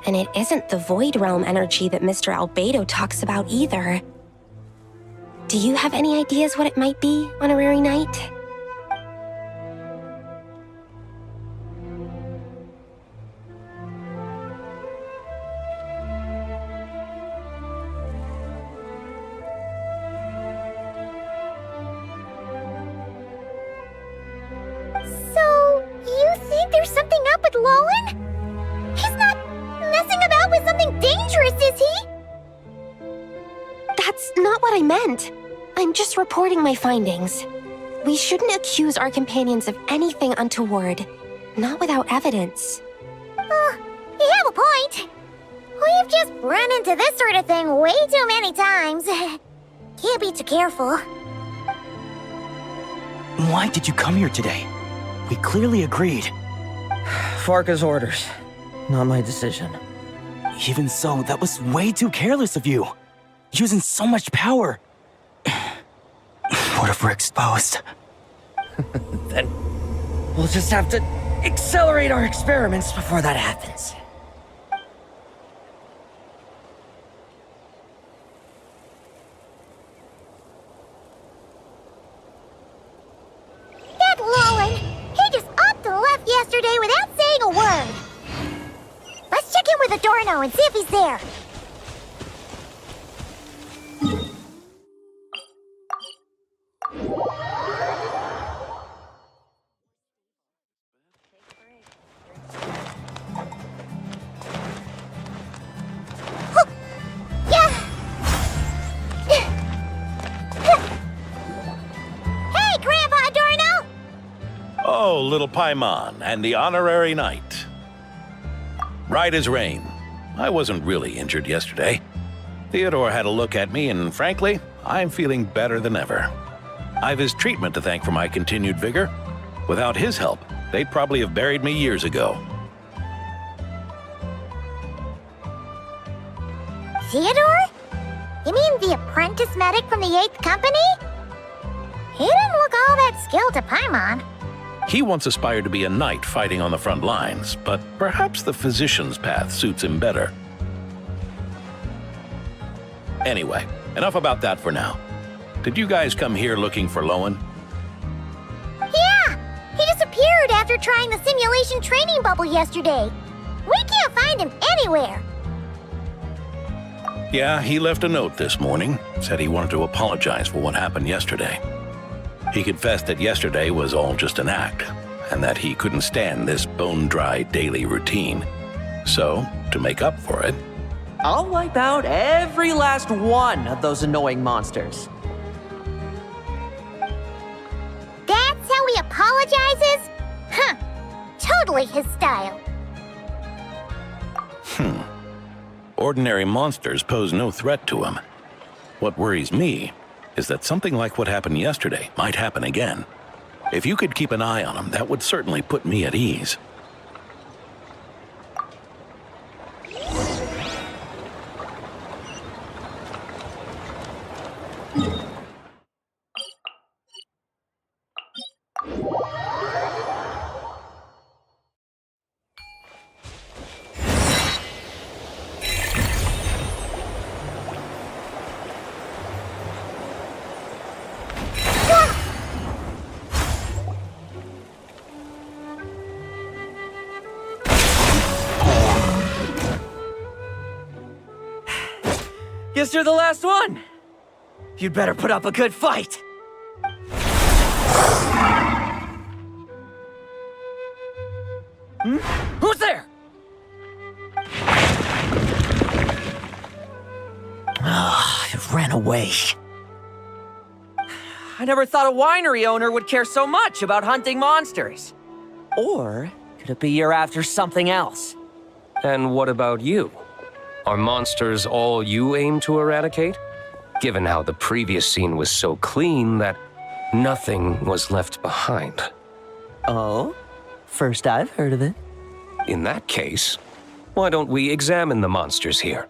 And it isn't the Void Realm energy that Mr. Albedo talks about either. Do you have any ideas what it might be, Honorary Knight? So, you think there's something up with Lowen? He's not messing about with something dangerous, is he? That's not what I meant. I'm just reporting my findings. We shouldn't accuse our companions of anything untoward, not without evidence. You have a point. We've just run into this sort of thing way too many times. Can't be too careful. Why did you come here today? We clearly agreed. Farka's orders. Not my decision. Even so, that was way too careless of you. Using so much power. What if we're exposed? Then we'll just have to accelerate our experiments before that happens. That Lowen, he just upped and left yesterday without saying a word. Let's check in with Adorno and see if he's there. Hey, Grandpa Adorno! Oh, little Paimon and the Honorary Knight. Right as rain. I wasn't really injured yesterday. Theodore had a look at me, and frankly, I'm feeling better than ever. I've his treatment to thank for my continued vigor. Without his help, they'd probably have buried me years ago. Theodore? You mean the apprentice medic from the 8th Company? He didn't look all that skilled to Paimon. He once aspired to be a knight fighting on the front lines, but perhaps the physician's path suits him better. Anyway, enough about that for now. Did you guys come here looking for Lowen? Yeah! He disappeared after trying the simulation training bubble yesterday. We can't find him anywhere. Yeah, he left a note this morning. Said he wanted to apologize for what happened yesterday. He confessed that yesterday was all just an act, and that he couldn't stand this bone-dry daily routine. So, to make up for it, I'll wipe out every last one of those annoying monsters. That's how he apologizes? Huh. Totally his style. ordinary monsters pose no threat to him. What worries me is that something like what happened yesterday might happen again. If you could keep an eye on him, that would certainly put me at ease. Guess you're the last one. You'd better put up a good fight. Who's there? It ran away. I never thought a winery owner would care so much about hunting monsters. Or could it be you're after something else? And what about you? Are monsters all you aim to eradicate? Given how the previous scene was so clean that nothing was left behind. Oh? First I've heard of it. In that case, why don't we examine the monsters here?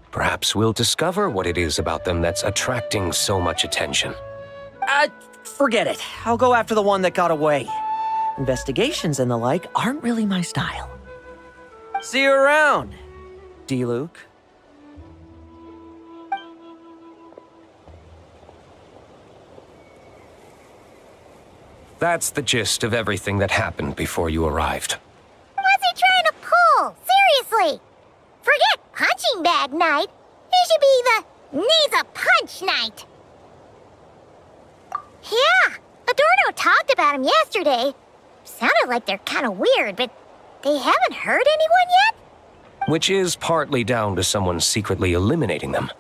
Perhaps we'll discover what it is about them that's attracting so much attention. Forget it. I'll go after the one that got away. Investigations and the like aren't really my style. See you around, D-Luke. That's the gist of everything that happened before you arrived. What's he trying to pull? Seriously! Forget punching bag night. He should be the needs a punch night. Yeah, Adorno talked about him yesterday. Sounded like they're kind of weird, but they haven't hurt anyone yet? Which is partly down to someone secretly eliminating them.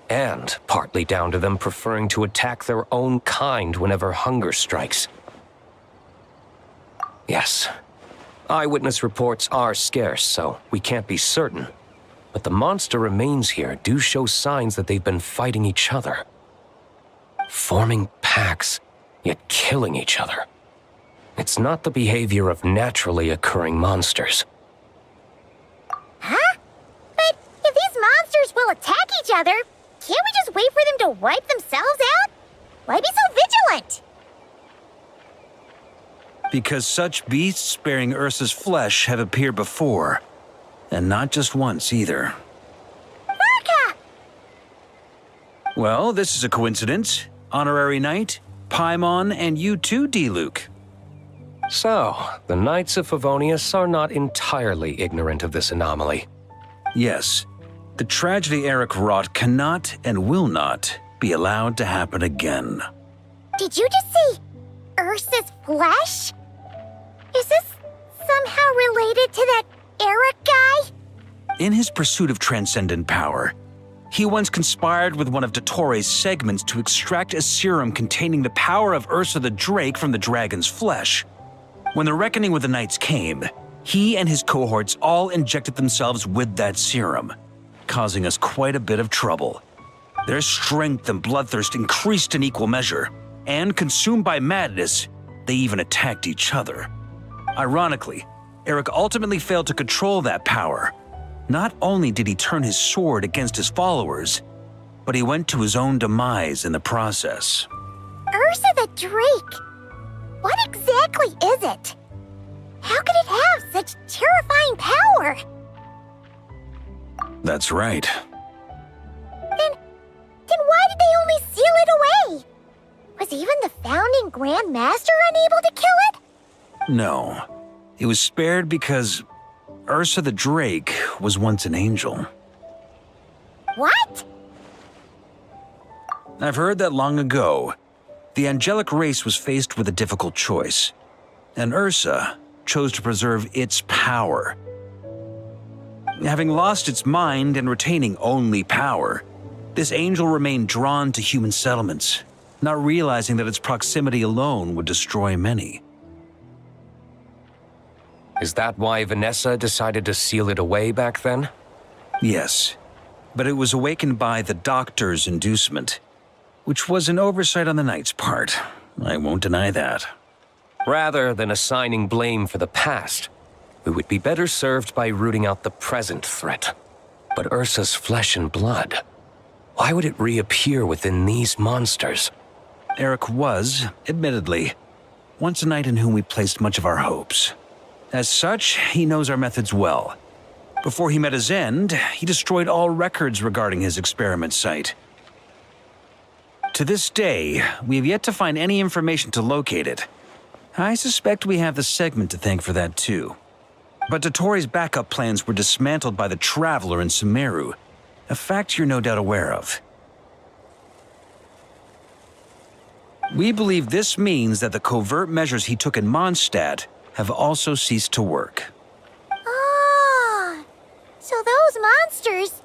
And partly down to them preferring to attack their own kind whenever hunger strikes. Yes, eyewitness reports are scarce, so we can't be certain. But the monster remains here do show signs that they've been fighting each other. Forming packs, yet killing each other. It's not the behavior of naturally occurring monsters. Huh? But if these monsters will attack each other, can't we just wait for them to wipe themselves out? Why be so vigilant? Because such beasts bearing Ursa's flesh have appeared before. And not just once, either. Varka! Well, this is a coincidence. Honorary Knight, Paimon, and you too, D-Luke. So, the Knights of Favonius are not entirely ignorant of this anomaly. Yes. The tragedy Eric wrought cannot and will not be allowed to happen again. Did you just say Ursa's flesh? Is this somehow related to that Eric guy? In his pursuit of transcendent power, he once conspired with one of Dottores' segments to extract a serum containing the power of Ursa the Drake from the dragon's flesh. When the reckoning with the Knights came, He and his cohorts all injected themselves with that serum, causing us quite a bit of trouble. Their strength and bloodthirst increased in equal measure, and consumed by madness, they even attacked each other. Ironically, Eric ultimately failed to control that power. Not only did he turn his sword against his followers, but he went to his own demise in the process. Ursa the Drake! What exactly is it? How could it have such terrifying power? That's right. Then why did they only seal it away? Was even the founding Grand Master unable to kill it? No. It was spared because Ursa the Drake was once an angel. What? I've heard that long ago, the angelic race was faced with a difficult choice, and Ursa chose to preserve its power. Having lost its mind and retaining only power, this angel remained drawn to human settlements, not realizing that its proximity alone would destroy many. Is that why Vanessa decided to seal it away back then? Yes, but it was awakened by the doctor's inducement, which was an oversight on the Knight's part. I won't deny that. Rather than assigning blame for the past, we would be better served by rooting out the present threat. But Ursa's flesh and blood, why would it reappear within these monsters? Eric was, admittedly, once a knight in whom we placed much of our hopes. As such, he knows our methods well. Before he met his end, he destroyed all records regarding his experiment site. To this day, we have yet to find any information to locate it. I suspect we have the segment to thank for that too. But Dotori's backup plans were dismantled by the Traveler in Sumeru, a fact you're no doubt aware of. We believe this means that the covert measures he took in Mondstadt have also ceased to work. Ah, so those monsters,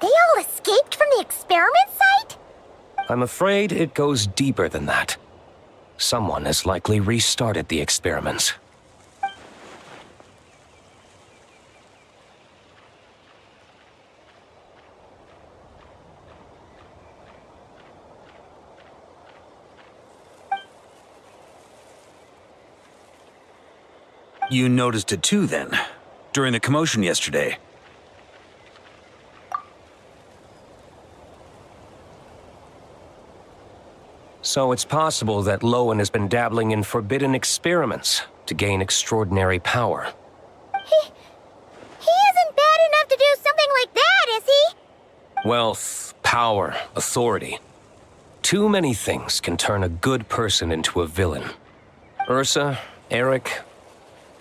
they all escaped from the experiment site? I'm afraid it goes deeper than that. Someone has likely restarted the experiments. You noticed it too, then, during the commotion yesterday. So it's possible that Lowen has been dabbling in forbidden experiments to gain extraordinary power. He isn't bad enough to do something like that, is he? Wealth, power, authority. Too many things can turn a good person into a villain. Ursa, Eric,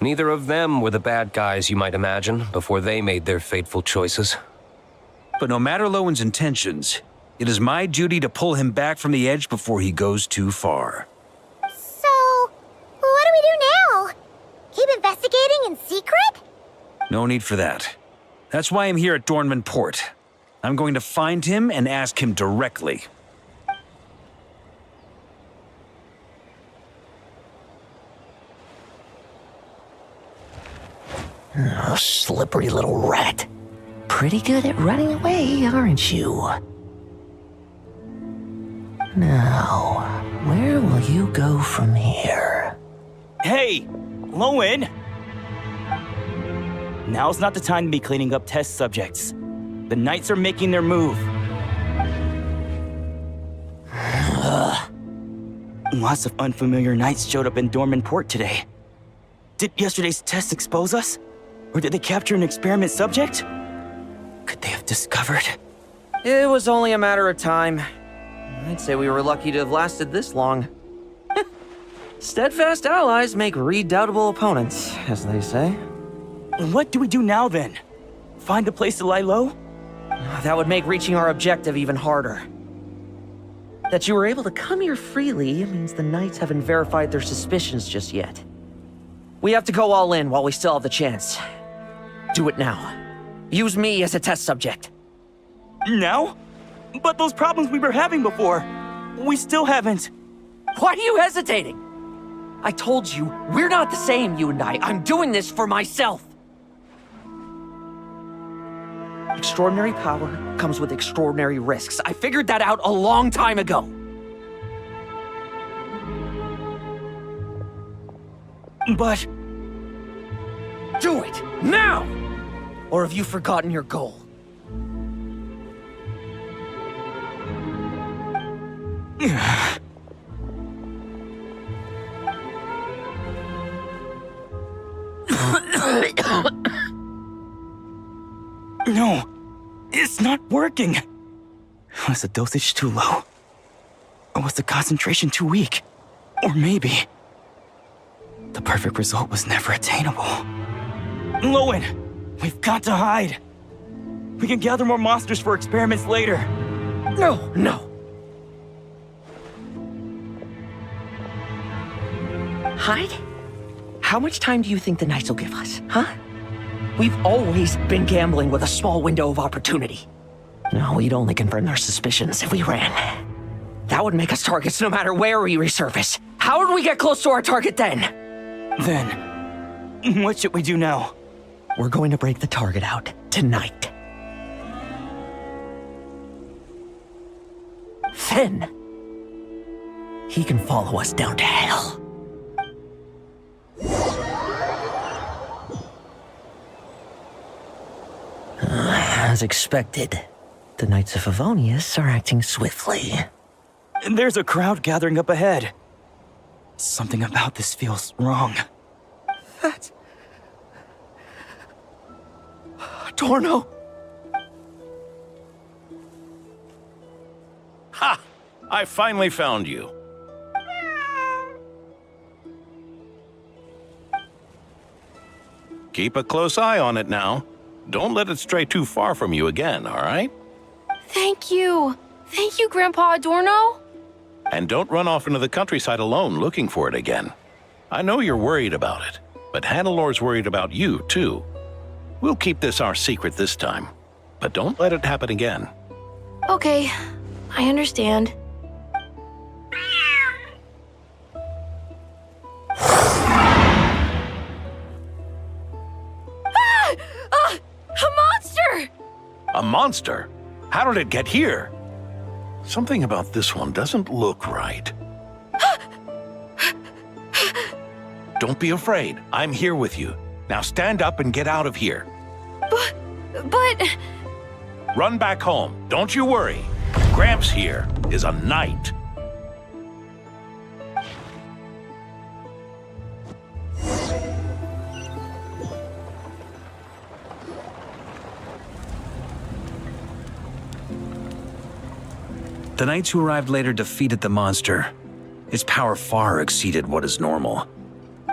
neither of them were the bad guys you might imagine before they made their fateful choices. But no matter Lowen's intentions, it is my duty to pull him back from the edge before he goes too far. So, what do we do now? Keep investigating in secret? No need for that. That's why I'm here at Dornman Port. I'm going to find him and ask him directly. Oh, slippery little rat. Pretty good at running away, aren't you? Now, where will you go from here? Hey, Lowen! Now's not the time to be cleaning up test subjects. The Knights are making their move. Lots of unfamiliar Knights showed up in Dorman Port today. Did yesterday's test expose us? Or did they capture an experiment subject? Could they have discovered? It was only a matter of time. I'd say we were lucky to have lasted this long. Steadfast allies make redoubtable opponents, as they say. What do we do now, then? Find a place to lie low? That would make reaching our objective even harder. That you were able to come here freely means the Knights haven't verified their suspicions just yet. We have to go all in while we still have the chance. Do it now. Use me as a test subject. Now? But those problems we were having before, we still haven't. Why are you hesitating? I told you, we're not the same, you and I. I'm doing this for myself. Extraordinary power comes with extraordinary risks. I figured that out a long time ago. But... Do it, now! Or have you forgotten your goal? No, it's not working. Was the dosage too low? Or was the concentration too weak? Or maybe the perfect result was never attainable. Lowen, we've got to hide. We can gather more monsters for experiments later. No. Hide? How much time do you think the Knights will give us, huh? We've always been gambling with a small window of opportunity. No, we'd only confirm their suspicions if we ran. That would make us targets no matter where we resurface. How would we get close to our target then? Then, what should we do now? We're going to break the target out tonight. Then, he can follow us down to hell. As expected, the Knights of Favonius are acting swiftly. And there's a crowd gathering up ahead. Something about this feels wrong. That's... Adorno! Ha! I finally found you. Keep a close eye on it now. Don't let it stray too far from you again, all right? Thank you. Thank you, Grandpa Adorno. And don't run off into the countryside alone looking for it again. I know you're worried about it, but Hannelor's worried about you, too. We'll keep this our secret this time, but don't let it happen again. Okay, I understand. A monster! A monster? How did it get here? Something about this one doesn't look right. Don't be afraid. I'm here with you. Now stand up and get out of here. But... Run back home. Don't you worry. Gramps here is a knight. The knights who arrived later defeated the monster. Its power far exceeded what is normal.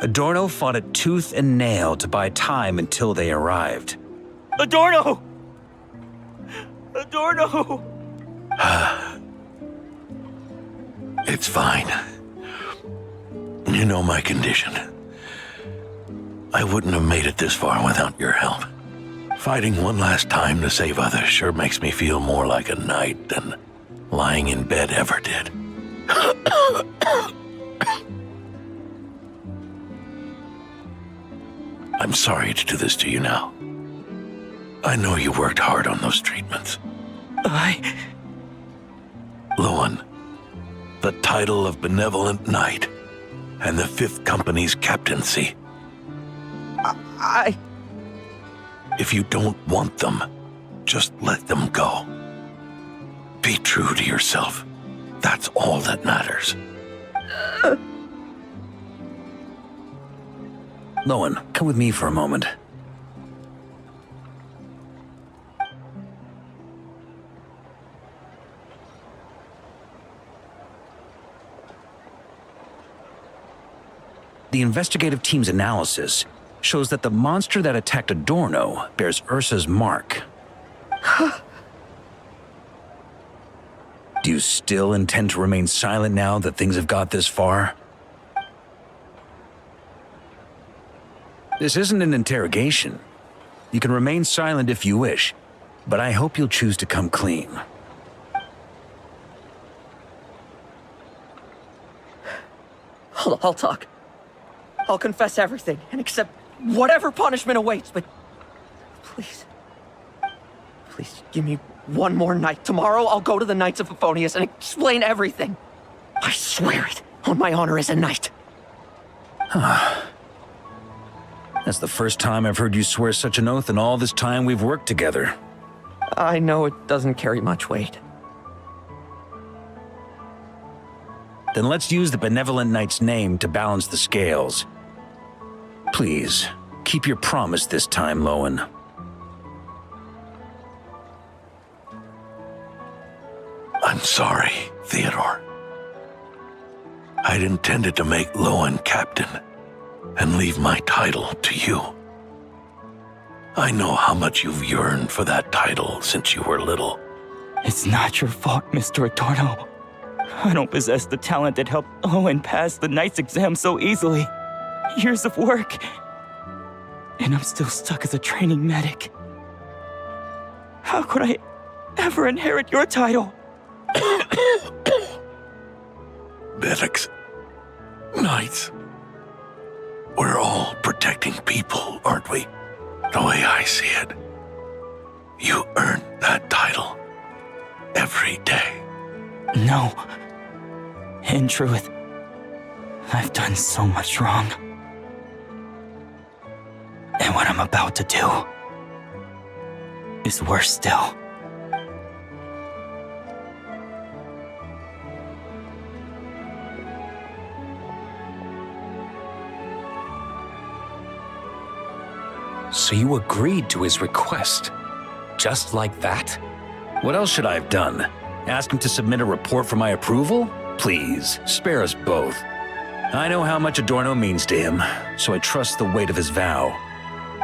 Adorno fought it tooth and nail to buy time until they arrived. Adorno! Adorno! It's fine. You know my condition. I wouldn't have made it this far without your help. Fighting one last time to save others sure makes me feel more like a knight than lying in bed ever did. I'm sorry to do this to you now. I know you worked hard on those treatments. Lowen, the title of Benevolent Knight and the 5th Company's captaincy. If you don't want them, just let them go. Be true to yourself. That's all that matters. Lowen, come with me for a moment. The investigative team's analysis shows that the monster that attacked Adorno bears Ursa's mark. Do you still intend to remain silent now that things have got this far? This isn't an interrogation. You can remain silent if you wish, but I hope you'll choose to come clean. Hold on, I'll talk. I'll confess everything and accept whatever punishment awaits, but please, please give me one more night. Tomorrow I'll go to the Knights of Favonius and explain everything. I swear it on my honor as a knight. That's the first time I've heard you swear such an oath in all this time we've worked together. I know it doesn't carry much weight. Then let's use the Benevolent Knight's name to balance the scales. Please, keep your promise this time, Lowen. I'm sorry, Theodore. I'd intended to make Lowen captain and leave my title to you. I know how much you've yearned for that title since you were little. It's not your fault, Mr. Adorno. I don't possess the talent that helped Owen pass the Knight's exam so easily. Years of work. And I'm still stuck as a training medic. How could I ever inherit your title? Medics, knights, we're all protecting people, aren't we? The way I see it, you earned that title every day. No. In truth, I've done so much wrong. And what I'm about to do is worse still. So you agreed to his request? Just like that? What else should I have done? Ask him to submit a report for my approval? Please, spare us both. I know how much Adorno means to him, so I trust the weight of his vow.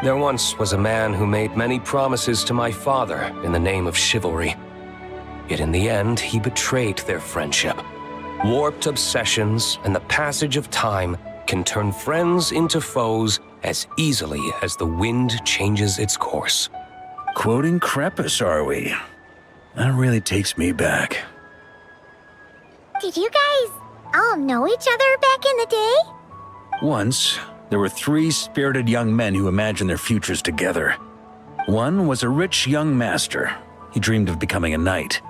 There once was a man who made many promises to my father in the name of chivalry. Yet in the end, he betrayed their friendship. Warped obsessions and the passage of time can turn friends into foes as easily as the wind changes its course. Quoting Crepus, are we? That really takes me back. Did you guys all know each other back in the day? Once, there were 3 spirited young men who imagined their futures together. One was a rich young master. He dreamed of becoming a knight,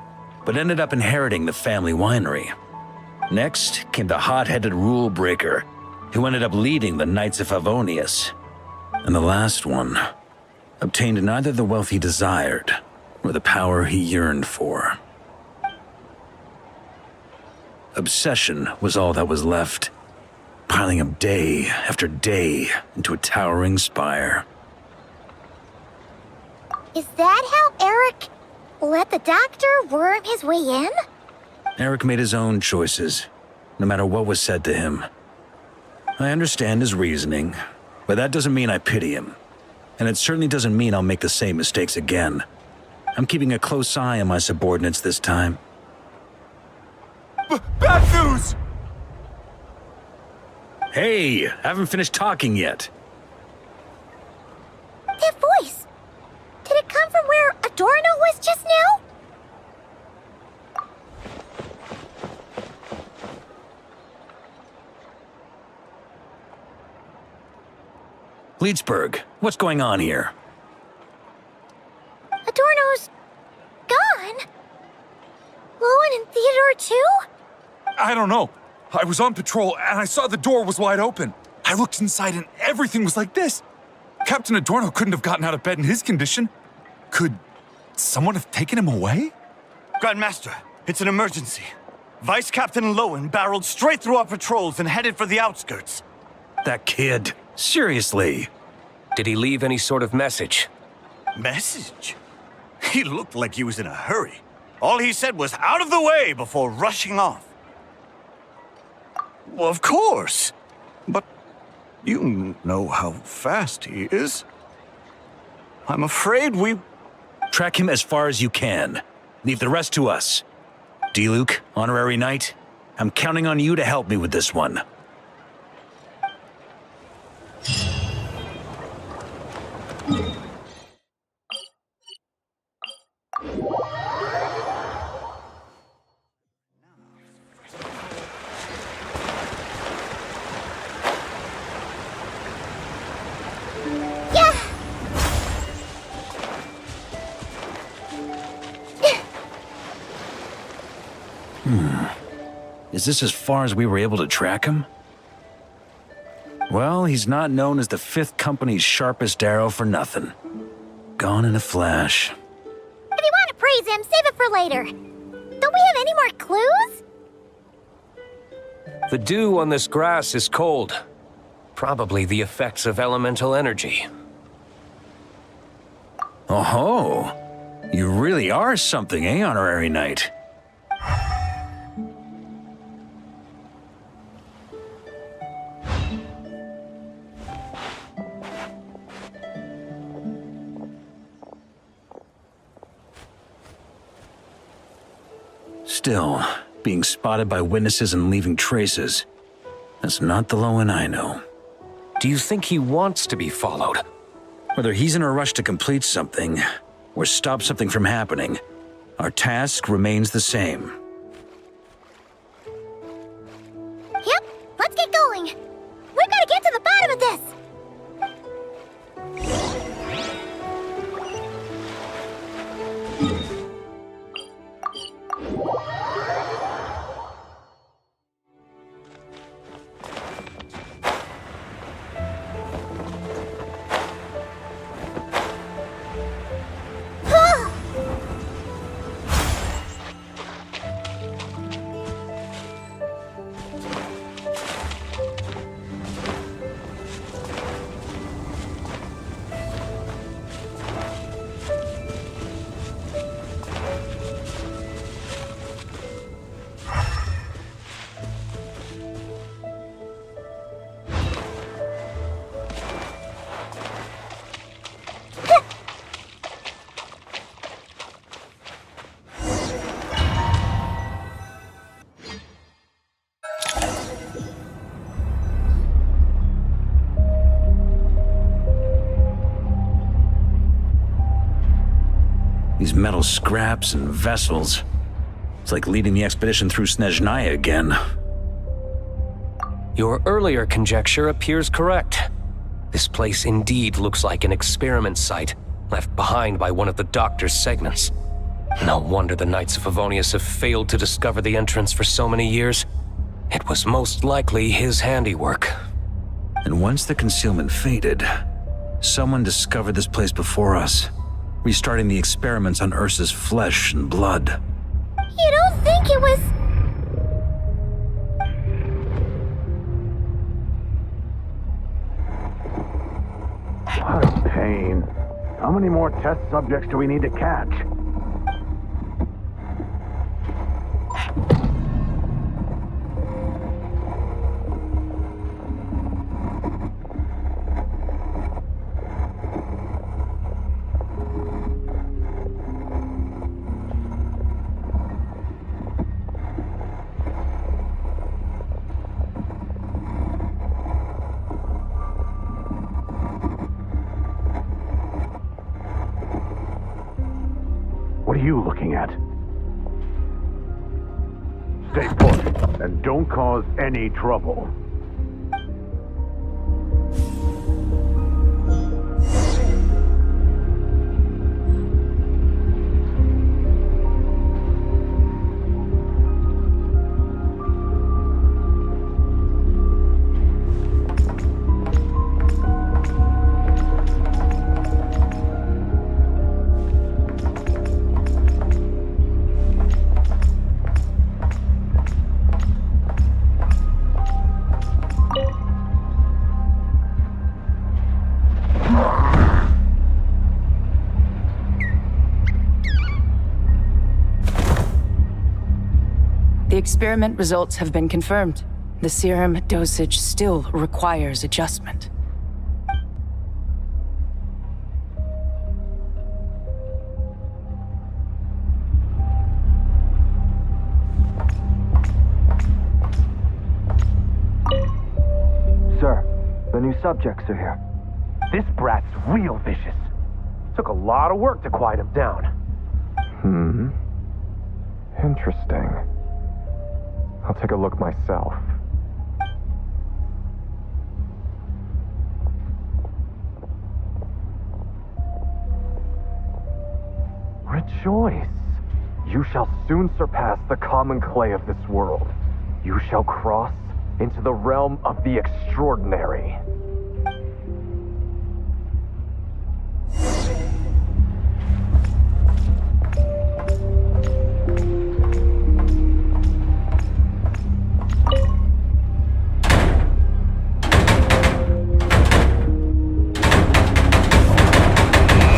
but ended up inheriting the family winery. Next came the hot-headed rule breaker, who ended up leading the Knights of Favonius. And the last one obtained neither the wealth he desired nor the power he yearned for. Obsession was all that was left, piling up day after day into a towering spire. Is that how Eric let the doctor worm his way in? Eric made his own choices, no matter what was said to him. I understand his reasoning, but that doesn't mean I pity him. And it certainly doesn't mean I'll make the same mistakes again. I'm keeping a close eye on my subordinates this time. Bad news! Hey, haven't finished talking yet. That voice! Did it come from where Adorno was just now? Leedsburg, what's going on here? Adorno's gone? Lowen and Theodore too? I don't know. I was on patrol and I saw the door was wide open. I looked inside and everything was like this. Captain Adorno couldn't have gotten out of bed in his condition. Could someone have taken him away? Grandmaster, it's an emergency. Vice Captain Lowen barreled straight through our patrols and headed for the outskirts. That kid. Seriously. Did he leave any sort of message? Message? He looked like he was in a hurry. All he said was out of the way before rushing off. Well, of course. But you know how fast he is. I'm afraid we... Track him as far as you can. Leave the rest to us. D-Luke, honorary knight, I'm counting on you to help me with this one. Is this as far as we were able to track him? Well, he's not known as the 5th Company's sharpest arrow for nothing. Gone in a flash. If you want to praise him, save it for later. Don't we have any more clues? The dew on this grass is cold. Probably the effects of elemental energy. Oh-ho! You really are something, eh, Honorary Knight? Still, being spotted by witnesses and leaving traces, that's not the Lowen I know. Do you think he wants to be followed? Whether he's in a rush to complete something, or stop something from happening, our task remains the same. Yep, let's get going. We've got to get to the bottom of this. These metal scraps and vessels. It's like leading the expedition through Snezhnaya again. Your earlier conjecture appears correct. This place indeed looks like an experiment site, left behind by one of the Doctor's segments. No wonder the Knights of Favonius have failed to discover the entrance for so many years. It was most likely his handiwork. And once the concealment faded, someone discovered this place before us, restarting the experiments on Ursa's flesh and blood. You don't think it was... What pain. How many more test subjects do we need to catch? What are you looking at? Stay put, and don't cause any trouble. The experiment results have been confirmed. The serum dosage still requires adjustment. Sir, the new subjects are here. This brat's real vicious. Took a lot of work to quiet him down. Interesting. I'll take a look myself. Rejoice. You shall soon surpass the common clay of this world. You shall cross into the realm of the extraordinary.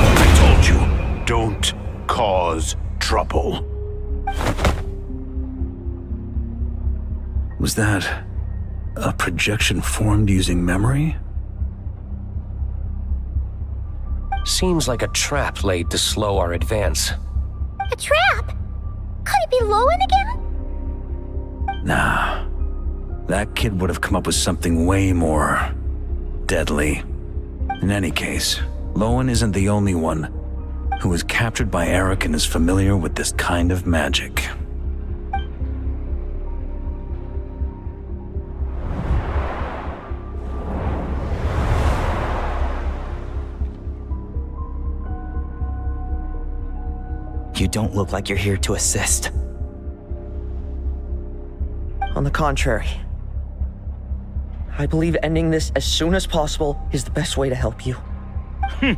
I told you, don't cause trouble. Was that a projection formed using memory? Seems like a trap laid to slow our advance. A trap? Could it be Lowen again? Nah. That kid would have come up with something way more deadly. In any case, Lowen isn't the only one who was captured by Eric and is familiar with this kind of magic. You don't look like you're here to assist. On the contrary, I believe ending this as soon as possible is the best way to help you. In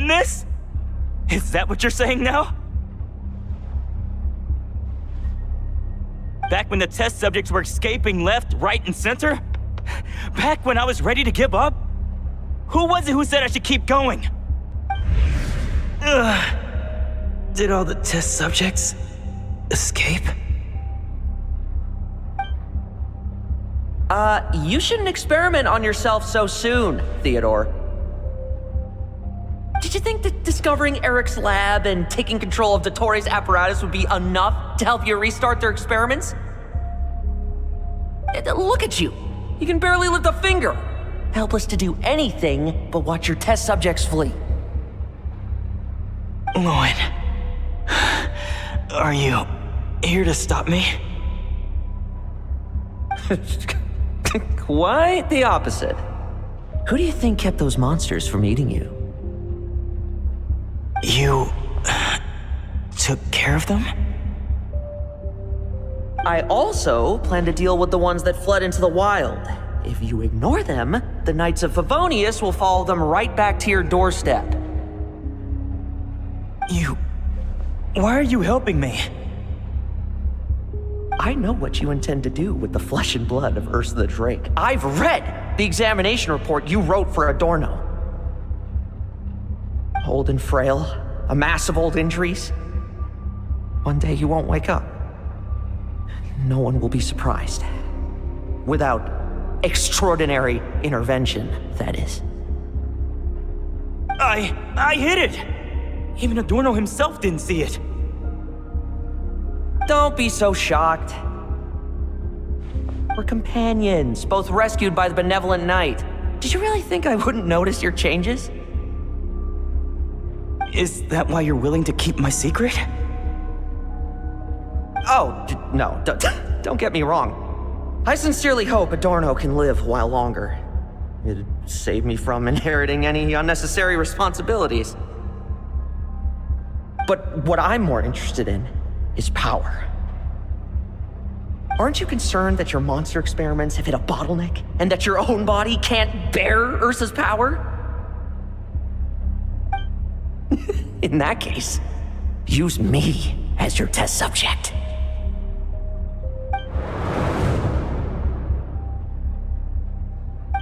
this? Is that what you're saying now? Back when the test subjects were escaping left, right, and center? Back when I was ready to give up? Who was it who said I should keep going? Did all the test subjects escape? You shouldn't experiment on yourself so soon, Theodore. Did you think that discovering Eric's lab and taking control of Dottores' apparatus would be enough to help you restart their experiments? Look at you. You can barely lift a finger. Helpless to do anything but watch your test subjects flee. Lowen, are you here to stop me? Quite the opposite. Who do you think kept those monsters from eating you? You took care of them? I also plan to deal with the ones that fled into the wild. If you ignore them, the Knights of Favonius will follow them right back to your doorstep. Why are you helping me? I know what you intend to do with the flesh and blood of Ursa the Drake. I've read the examination report you wrote for Adorno. Old and frail, a mass of old injuries. One day you won't wake up. No one will be surprised. Without extraordinary intervention, that is. I hid it! Even Adorno himself didn't see it. Don't be so shocked. We're companions, both rescued by the benevolent knight. Did you really think I wouldn't notice your changes? Is that why you're willing to keep my secret? Oh, no, don't get me wrong. I sincerely hope Adorno can live a while longer. It'd save me from inheriting any unnecessary responsibilities. But what I'm more interested in is power. Aren't you concerned that your monster experiments have hit a bottleneck and that your own body can't bear Ursa's power? In that case, use me as your test subject.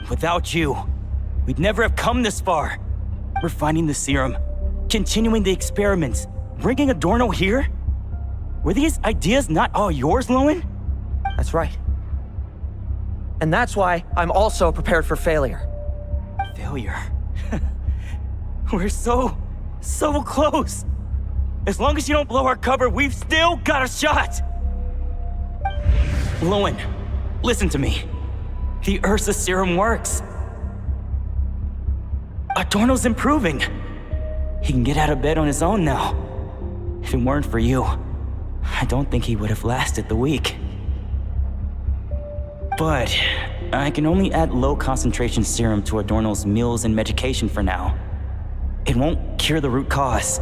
Without you, we'd never have come this far. We're finding the serum, continuing the experiments, bringing Adorno here? Were these ideas not all yours, Lowen? That's right. And that's why I'm also prepared for failure. Failure? We're so close. As long as you don't blow our cover, we've still got a shot. Lowen, listen to me. The Ursa serum works. Adorno's improving. He can get out of bed on his own now. If it weren't for you, I don't think he would have lasted the week. But I can only add low concentration serum to Adorno's meals and medication for now. It won't cure the root cause.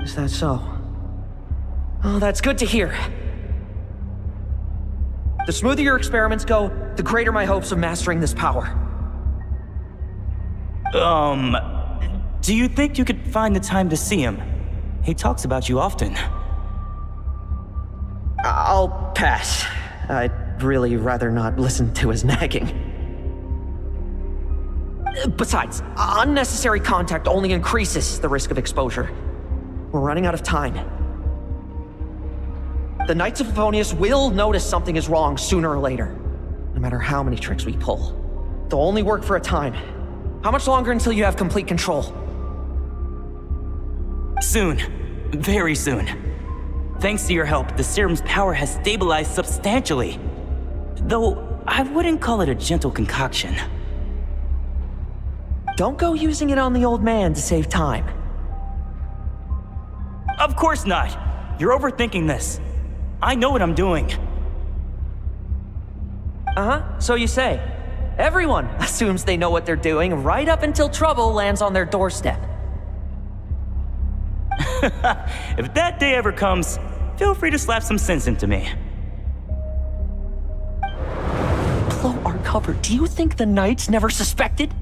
Is that so? Oh, that's good to hear. The smoother your experiments go, the greater my hopes of mastering this power. Do you think you could find the time to see him? He talks about you often. I'll pass. I'd really rather not listen to his nagging. Besides, unnecessary contact only increases the risk of exposure. We're running out of time. The Knights of Favonius will notice something is wrong sooner or later, no matter how many tricks we pull. They'll only work for a time. How much longer until you have complete control? Soon. Very soon. Thanks to your help, the serum's power has stabilized substantially. Though, I wouldn't call it a gentle concoction. Don't go using it on the old man to save time. Of course not. You're overthinking this. I know what I'm doing. Uh-huh, so you say. Everyone assumes they know what they're doing right up until trouble lands on their doorstep. If that day ever comes, feel free to slap some sense into me. Blow our cover. Do you think the Knights never suspected?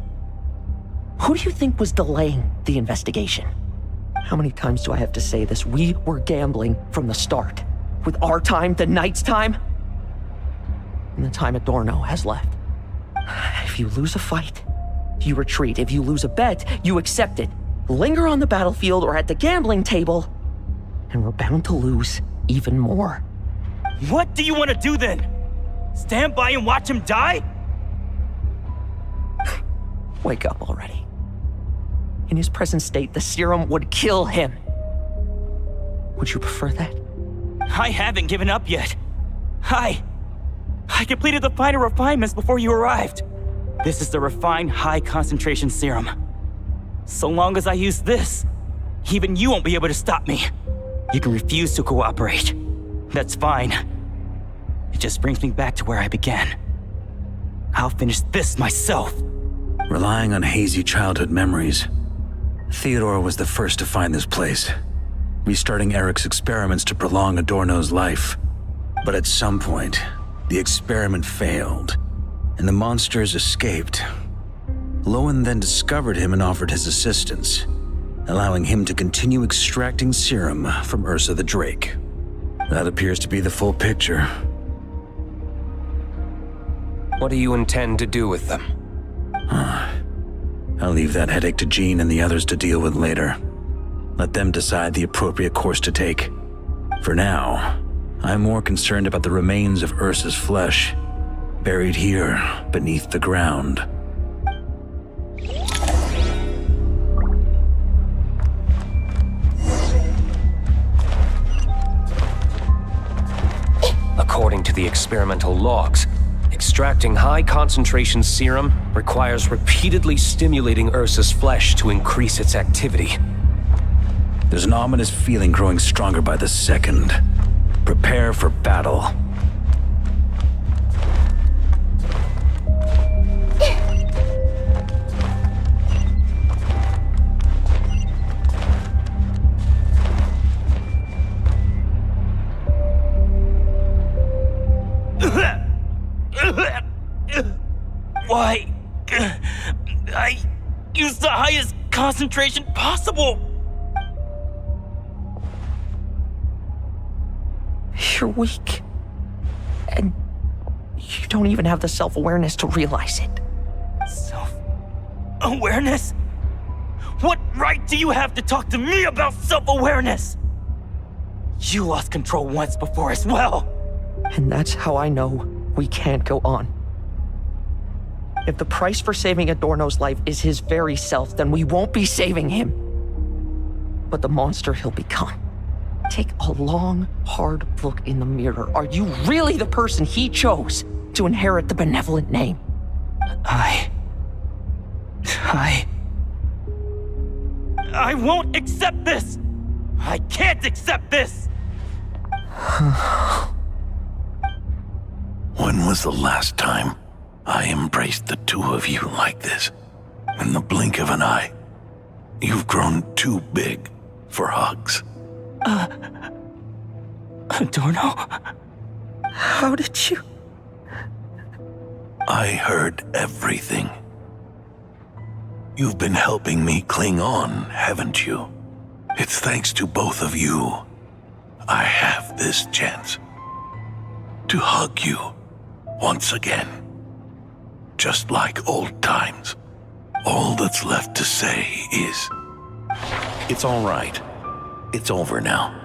Who do you think was delaying the investigation? How many times do I have to say this? We were gambling from the start. With our time, the Knights' time, and the time Adorno has left. If you lose a fight, you retreat. If you lose a bet, you accept it. Linger on the battlefield or at the gambling table, and we're bound to lose even more. What do you want to do then? Stand by and watch him die? Wake up already. In his present state, the serum would kill him. Would you prefer that? I haven't given up yet. I completed the final refinements before you arrived. This is the refined high-concentration serum. So long as I use this, even you won't be able to stop me. You can refuse to cooperate. That's fine. It just brings me back to where I began. I'll finish this myself. Relying on hazy childhood memories, Theodore was the first to find this place, restarting Eric's experiments to prolong Adorno's life. But at some point, the experiment failed, and the monsters escaped. Lowen then discovered him and offered his assistance, allowing him to continue extracting serum from Ursa the Drake. That appears to be the full picture. What do you intend to do with them? I'll leave that headache to Jean and the others to deal with later. Let them decide the appropriate course to take. For now, I'm more concerned about the remains of Ursa's flesh, buried here beneath the ground. According to the experimental logs, extracting high-concentration serum requires repeatedly stimulating Ursa's flesh to increase its activity. There's an ominous feeling growing stronger by the second. Prepare for battle. Why? I used the highest concentration possible. You're weak. And you don't even have the self-awareness to realize it. Self-awareness? What right do you have to talk to me about self-awareness? You lost control once before as well. And that's how I know we can't go on. If the price for saving Adorno's life is his very self, then we won't be saving him, but the monster he'll become. Take a long, hard look in the mirror. Are you really the person he chose to inherit the benevolent name? I won't accept this! I can't accept this! When was the last time I embraced the two of you like this? In the blink of an eye. You've grown too big for hugs. Adorno? How did you... I heard everything. You've been helping me cling on, haven't you? It's thanks to both of you I have this chance to hug you once again. Just like old times. All that's left to say is, it's all right. It's over now.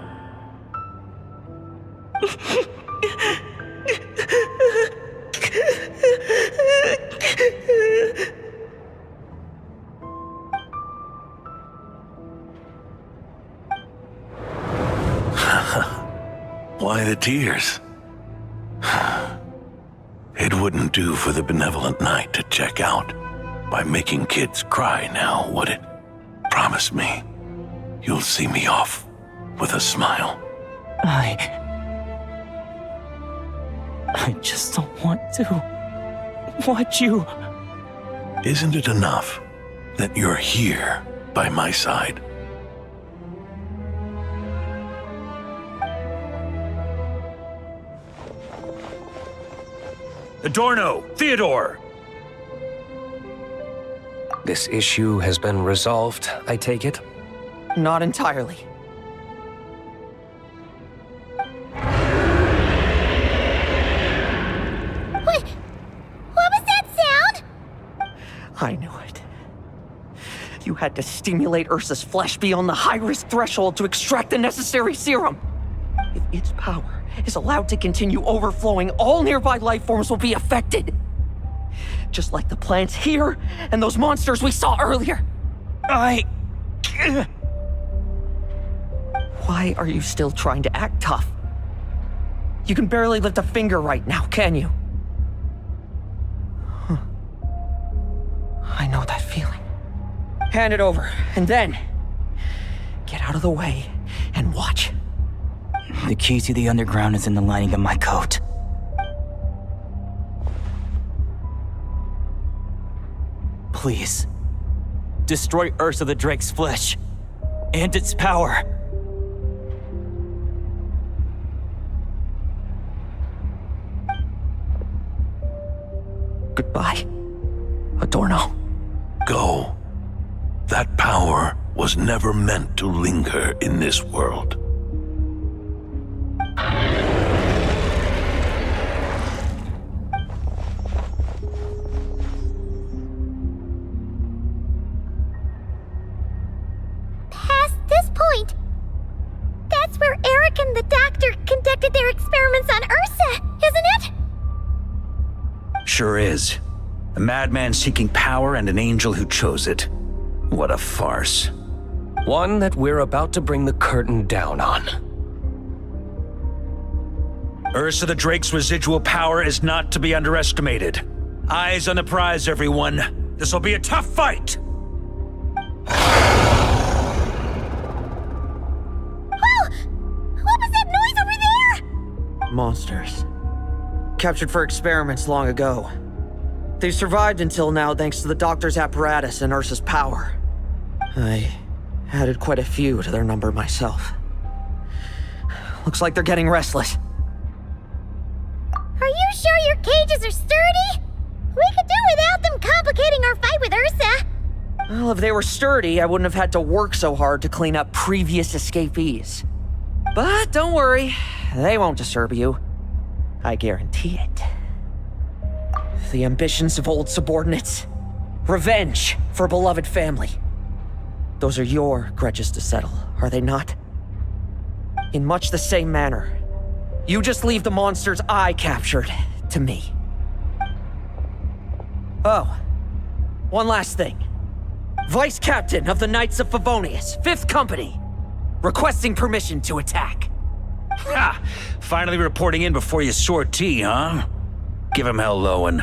Why the tears? It wouldn't do for the benevolent knight to check out by making kids cry now, would it? Promise me, you'll see me off with a smile. I just don't want to watch you. Isn't it enough that you're here by my side? Adorno! Theodore! This issue has been resolved, I take it? Not entirely. What was that sound? I knew it. You had to stimulate Ursa's flesh beyond the high-risk threshold to extract the necessary serum. If its power is allowed to continue overflowing, all nearby life forms will be affected. Just like the plants here and those monsters we saw earlier. Why are you still trying to act tough? You can barely lift a finger right now, can you? Huh. I know that feeling. Hand it over, and then get out of the way and watch. The key to the underground is in the lining of my coat. Please, destroy Ursa the Drake's flesh and its power. Goodbye, Adorno. Go. That power was never meant to linger in this world. Past this point, that's where Eric and the doctor conducted their experiments on Ursa, isn't it? Sure is. A madman seeking power and an angel who chose it. What a farce. One that we're about to bring the curtain down on. Ursa the Drake's residual power is not to be underestimated. Eyes on the prize, everyone. This will be a tough fight! Oh! What was that noise over there? Monsters. Captured for experiments long ago. They survived until now thanks to the doctor's apparatus and Ursa's power. I added quite a few to their number myself. Looks like they're getting restless. Are you sure your cages are sturdy? We could do without them complicating our fight with Ursa. Well, if they were sturdy, I wouldn't have had to work so hard to clean up previous escapees. But don't worry, they won't disturb you. I guarantee it. The ambitions of old subordinates. Revenge for beloved family. Those are your grudges to settle, are they not? In much the same manner, you just leave the monsters I captured to me. Oh, one last thing. Vice Captain of the Knights of Favonius, 5th Company, requesting permission to attack. Ha! Finally reporting in before you sortie, huh? Give him hell, Lowen.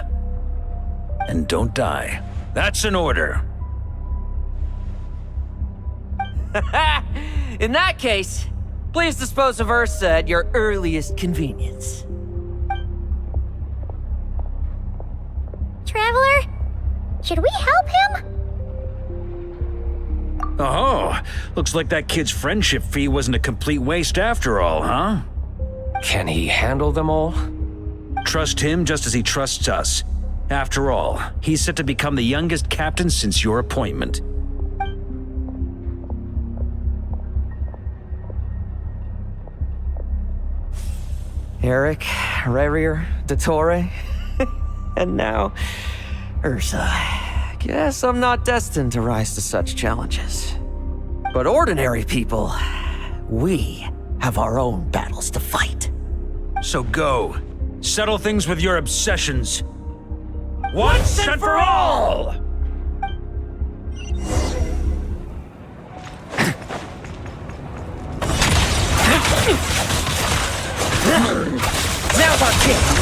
And don't die. That's an order. In that case, please dispose of Ursa at your earliest convenience. Traveler, should we help him? Oh, looks like that kid's friendship fee wasn't a complete waste after all, huh? Can he handle them all? Trust him just as he trusts us. After all, he's set to become the youngest captain since your appointment. Eric, Rerir, Dottore, and now Ursa. Guess I'm not destined to rise to such challenges. But ordinary people, we have our own battles to fight. So go. Settle things with your obsessions. Once and for all! Now's our chance!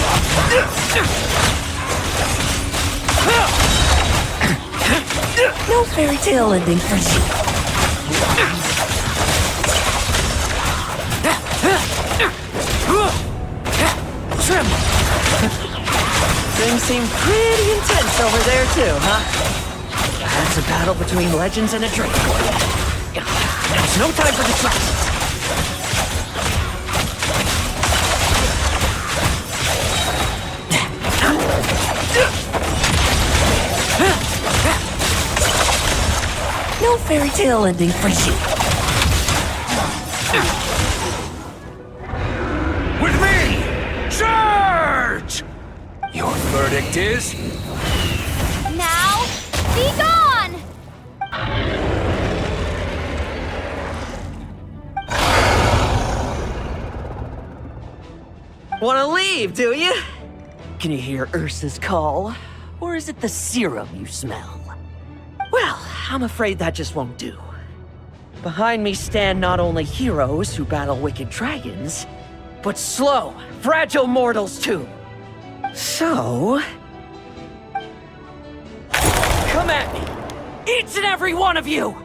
No fairy tale ending for you. Tremble. Things seem pretty intense over there too, huh? That's a battle between legends and a drake for you. There's no time for distractions. No fairy tale ending for you. With me! Charge! Your verdict is? Now, be gone! Wanna leave, do you? Can you hear Ursa's call? Or is it the serum you smell? Well, I'm afraid that just won't do. Behind me stand not only heroes who battle wicked dragons, but slow, fragile mortals too. So... come at me! Each and every one of you!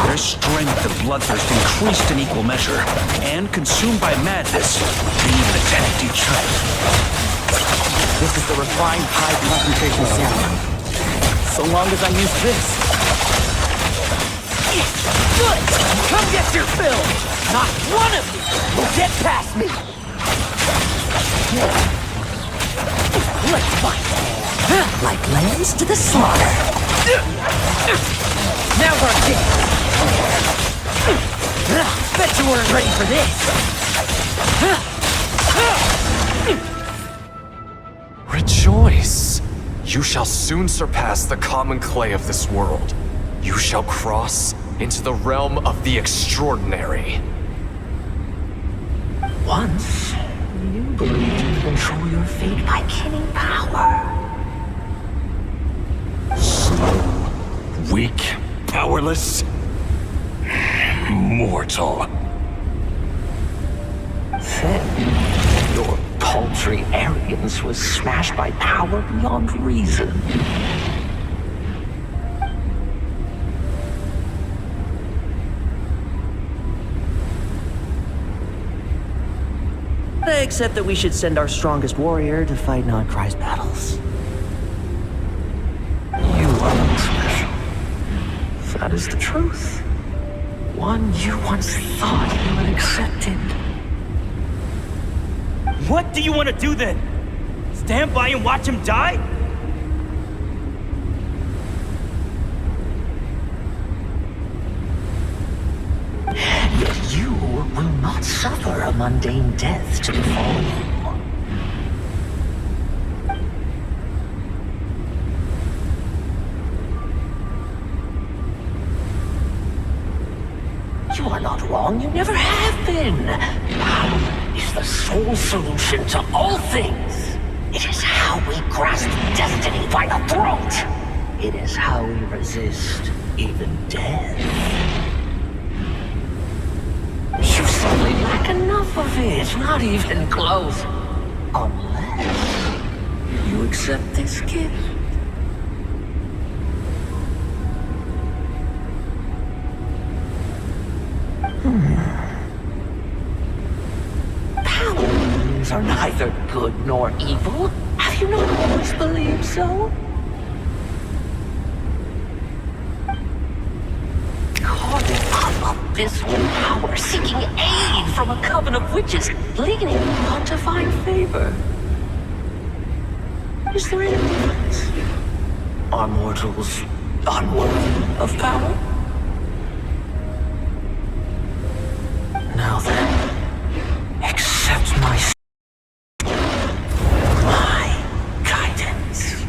Their strength and bloodthirst increased in equal measure, and consumed by madness, they even attacked each other. This is the refined high concentration serum. So long as I use this. Good! Come get your fill! Not one of you will get past me! Let's fight! Like lambs to the slaughter. Now's our chance! Bet you weren't ready for this! Rejoice! You shall soon surpass the common clay of this world. You shall cross into the realm of the extraordinary. Once, you believed you could control your fate by killing power. Slow, weak, powerless, mortal. Then, your paltry arrogance was smashed by power beyond reason. Except that we should send our strongest warrior to fight non-Christ battles. You are not special. That is the truth. One you once thought you had accepted. What do you want to do then? Stand by and watch him die? Yet you will not suffer a mundane death to befall you. You are not wrong, you never have been. Power is the sole solution to all things. It is how we grasp destiny by the throat. It is how we resist even death. You simply lack enough of it, not even close. Unless you accept this gift. neither good nor evil. Have you not always believed so? Calling up abysmal power, seeking aid from a coven of witches, leaning on to find favor. Is there any difference? Are mortals unworthy of power? Now then, accept my guidance.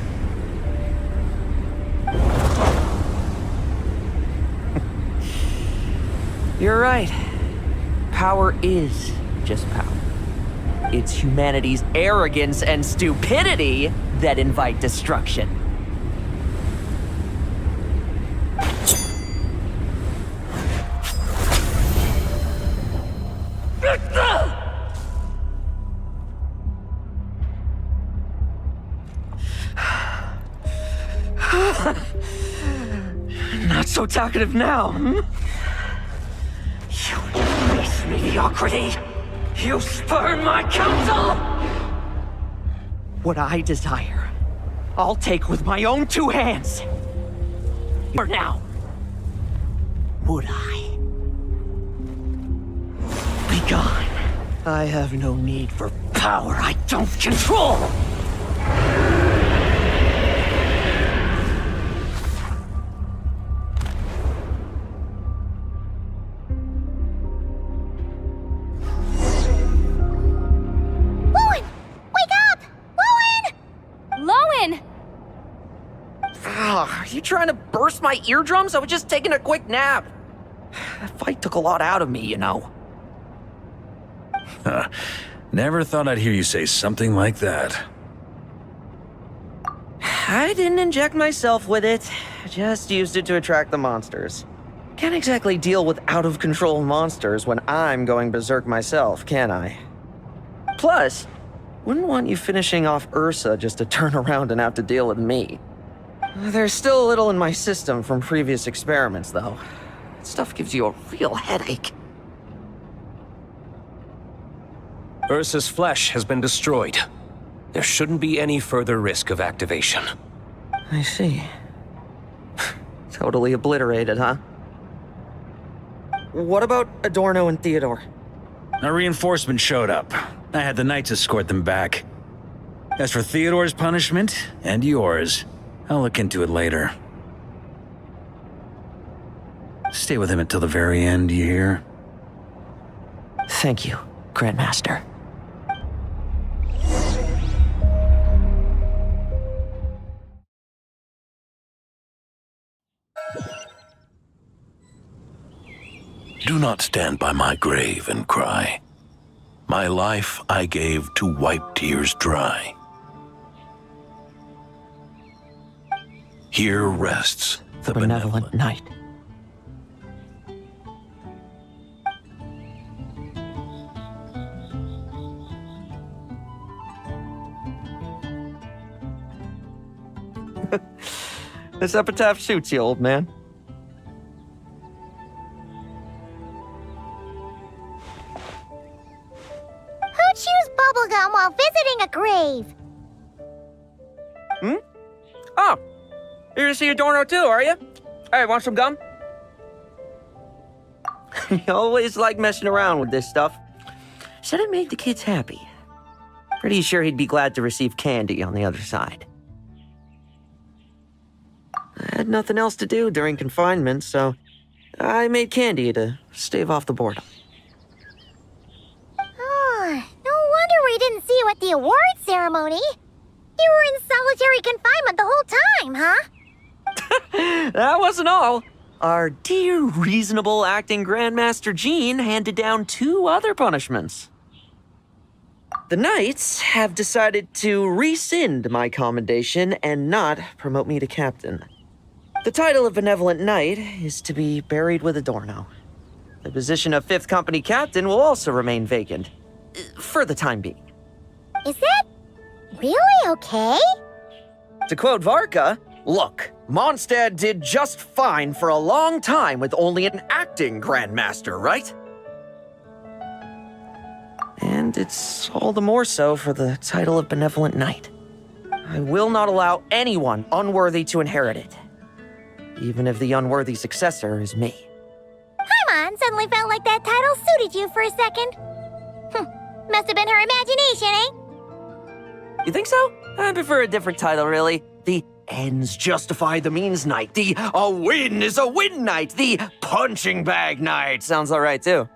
You're right. Power is just power. It's humanity's arrogance and stupidity that invite destruction. Not so talkative now, hmm? You embrace mediocrity. You spurn my counsel. What I desire, I'll take with my own two hands. For now, would I? Be gone. I have no need for power I don't control. Are you trying to burst my eardrums? I was just taking a quick nap. That fight took a lot out of me, you know. Never thought I'd hear you say something like that. I didn't inject myself with it. Just used it to attract the monsters. Can't exactly deal with out-of-control monsters when I'm going berserk myself, can I? Plus, wouldn't want you finishing off Ursa just to turn around and have to deal with me. There's still a little in my system from previous experiments, though. That stuff gives you a real headache. Ursa's flesh has been destroyed. There shouldn't be any further risk of activation. I see. Totally obliterated, huh? What about Adorno and Theodore? A reinforcement showed up. I had the Knights escort them back. As for Theodore's punishment, and yours, I'll look into it later. Stay with him until the very end, you hear? Thank you, Grandmaster. Do not stand by my grave and cry. My life I gave to wipe tears dry. Here rests the benevolent knight. This epitaph suits you, old man. Who chews bubblegum while visiting a grave? Hmm? Oh, you're gonna see Adorno too, are you? Hey, want some gum? You always like messing around with this stuff. Said it made the kids happy. Pretty sure he'd be glad to receive candy on the other side. I had nothing else to do during confinement, so I made candy to stave off the boredom. Oh, no wonder we didn't see you at the award ceremony. You were in solitary confinement the whole time, huh? That wasn't all. Our dear, reasonable acting Grandmaster Jean handed down 2 other punishments. The Knights have decided to rescind my commendation and not promote me to captain. The title of Benevolent Knight is to be buried with Adorno. The position of 5th Company Captain will also remain vacant, for the time being. Is that really okay? To quote Varka, look, Mondstadt did just fine for a long time with only an acting Grandmaster, right? And And it's all the more so for the title of Benevolent Knight. I will not allow anyone unworthy to inherit it, even if the unworthy successor is me. Paimon suddenly felt like that title suited you for a second. Must have been her imagination, eh? You think so? I prefer a different title, really. The Ends Justify the Means Knight. The A Win is a Win Knight. The Punching Bag Knight. Sounds alright, too.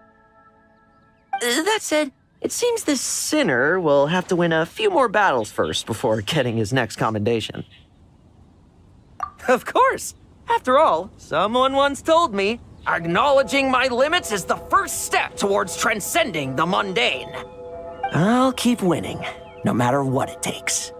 That said, it seems this sinner will have to win a few more battles first before getting his next commendation. Of course! After all, someone once told me, acknowledging my limits is the first step towards transcending the mundane. I'll keep winning, no matter what it takes.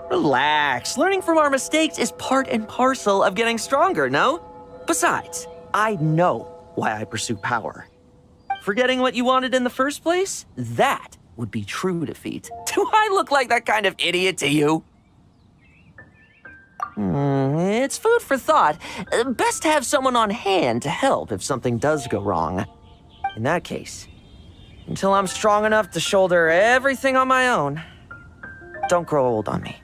Relax. Learning from our mistakes is part and parcel of getting stronger, no? Besides, I know why I pursue power. Forgetting what you wanted in the first place? That would be true defeat. Do I look like that kind of idiot to you? It's food for thought. Best to have someone on hand to help if something does go wrong. In that case, until I'm strong enough to shoulder everything on my own, don't grow old on me.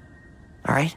All right?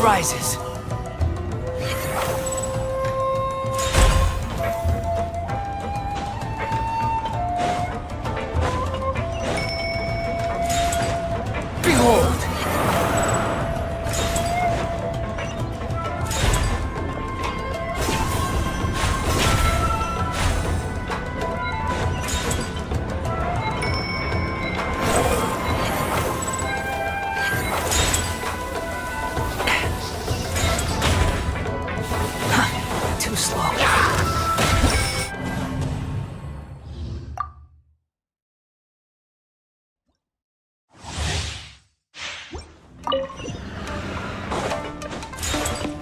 rises. Behold! Too slow.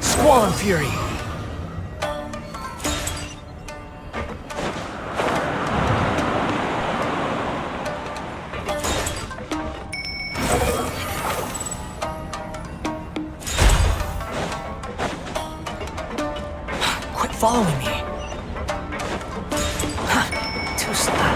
Squall and Fury. Quit following me. Too slow.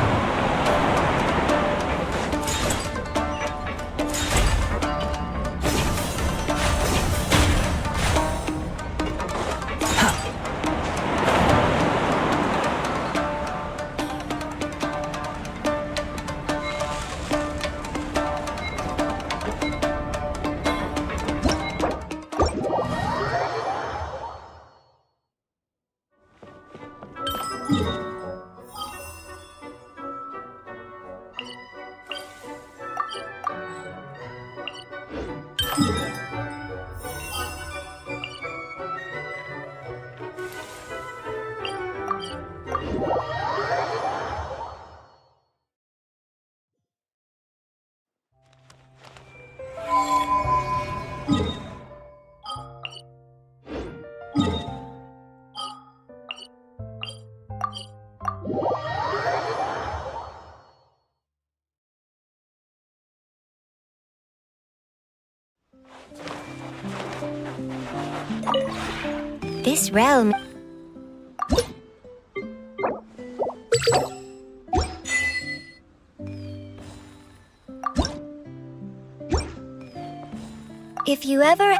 This realm... If you ever...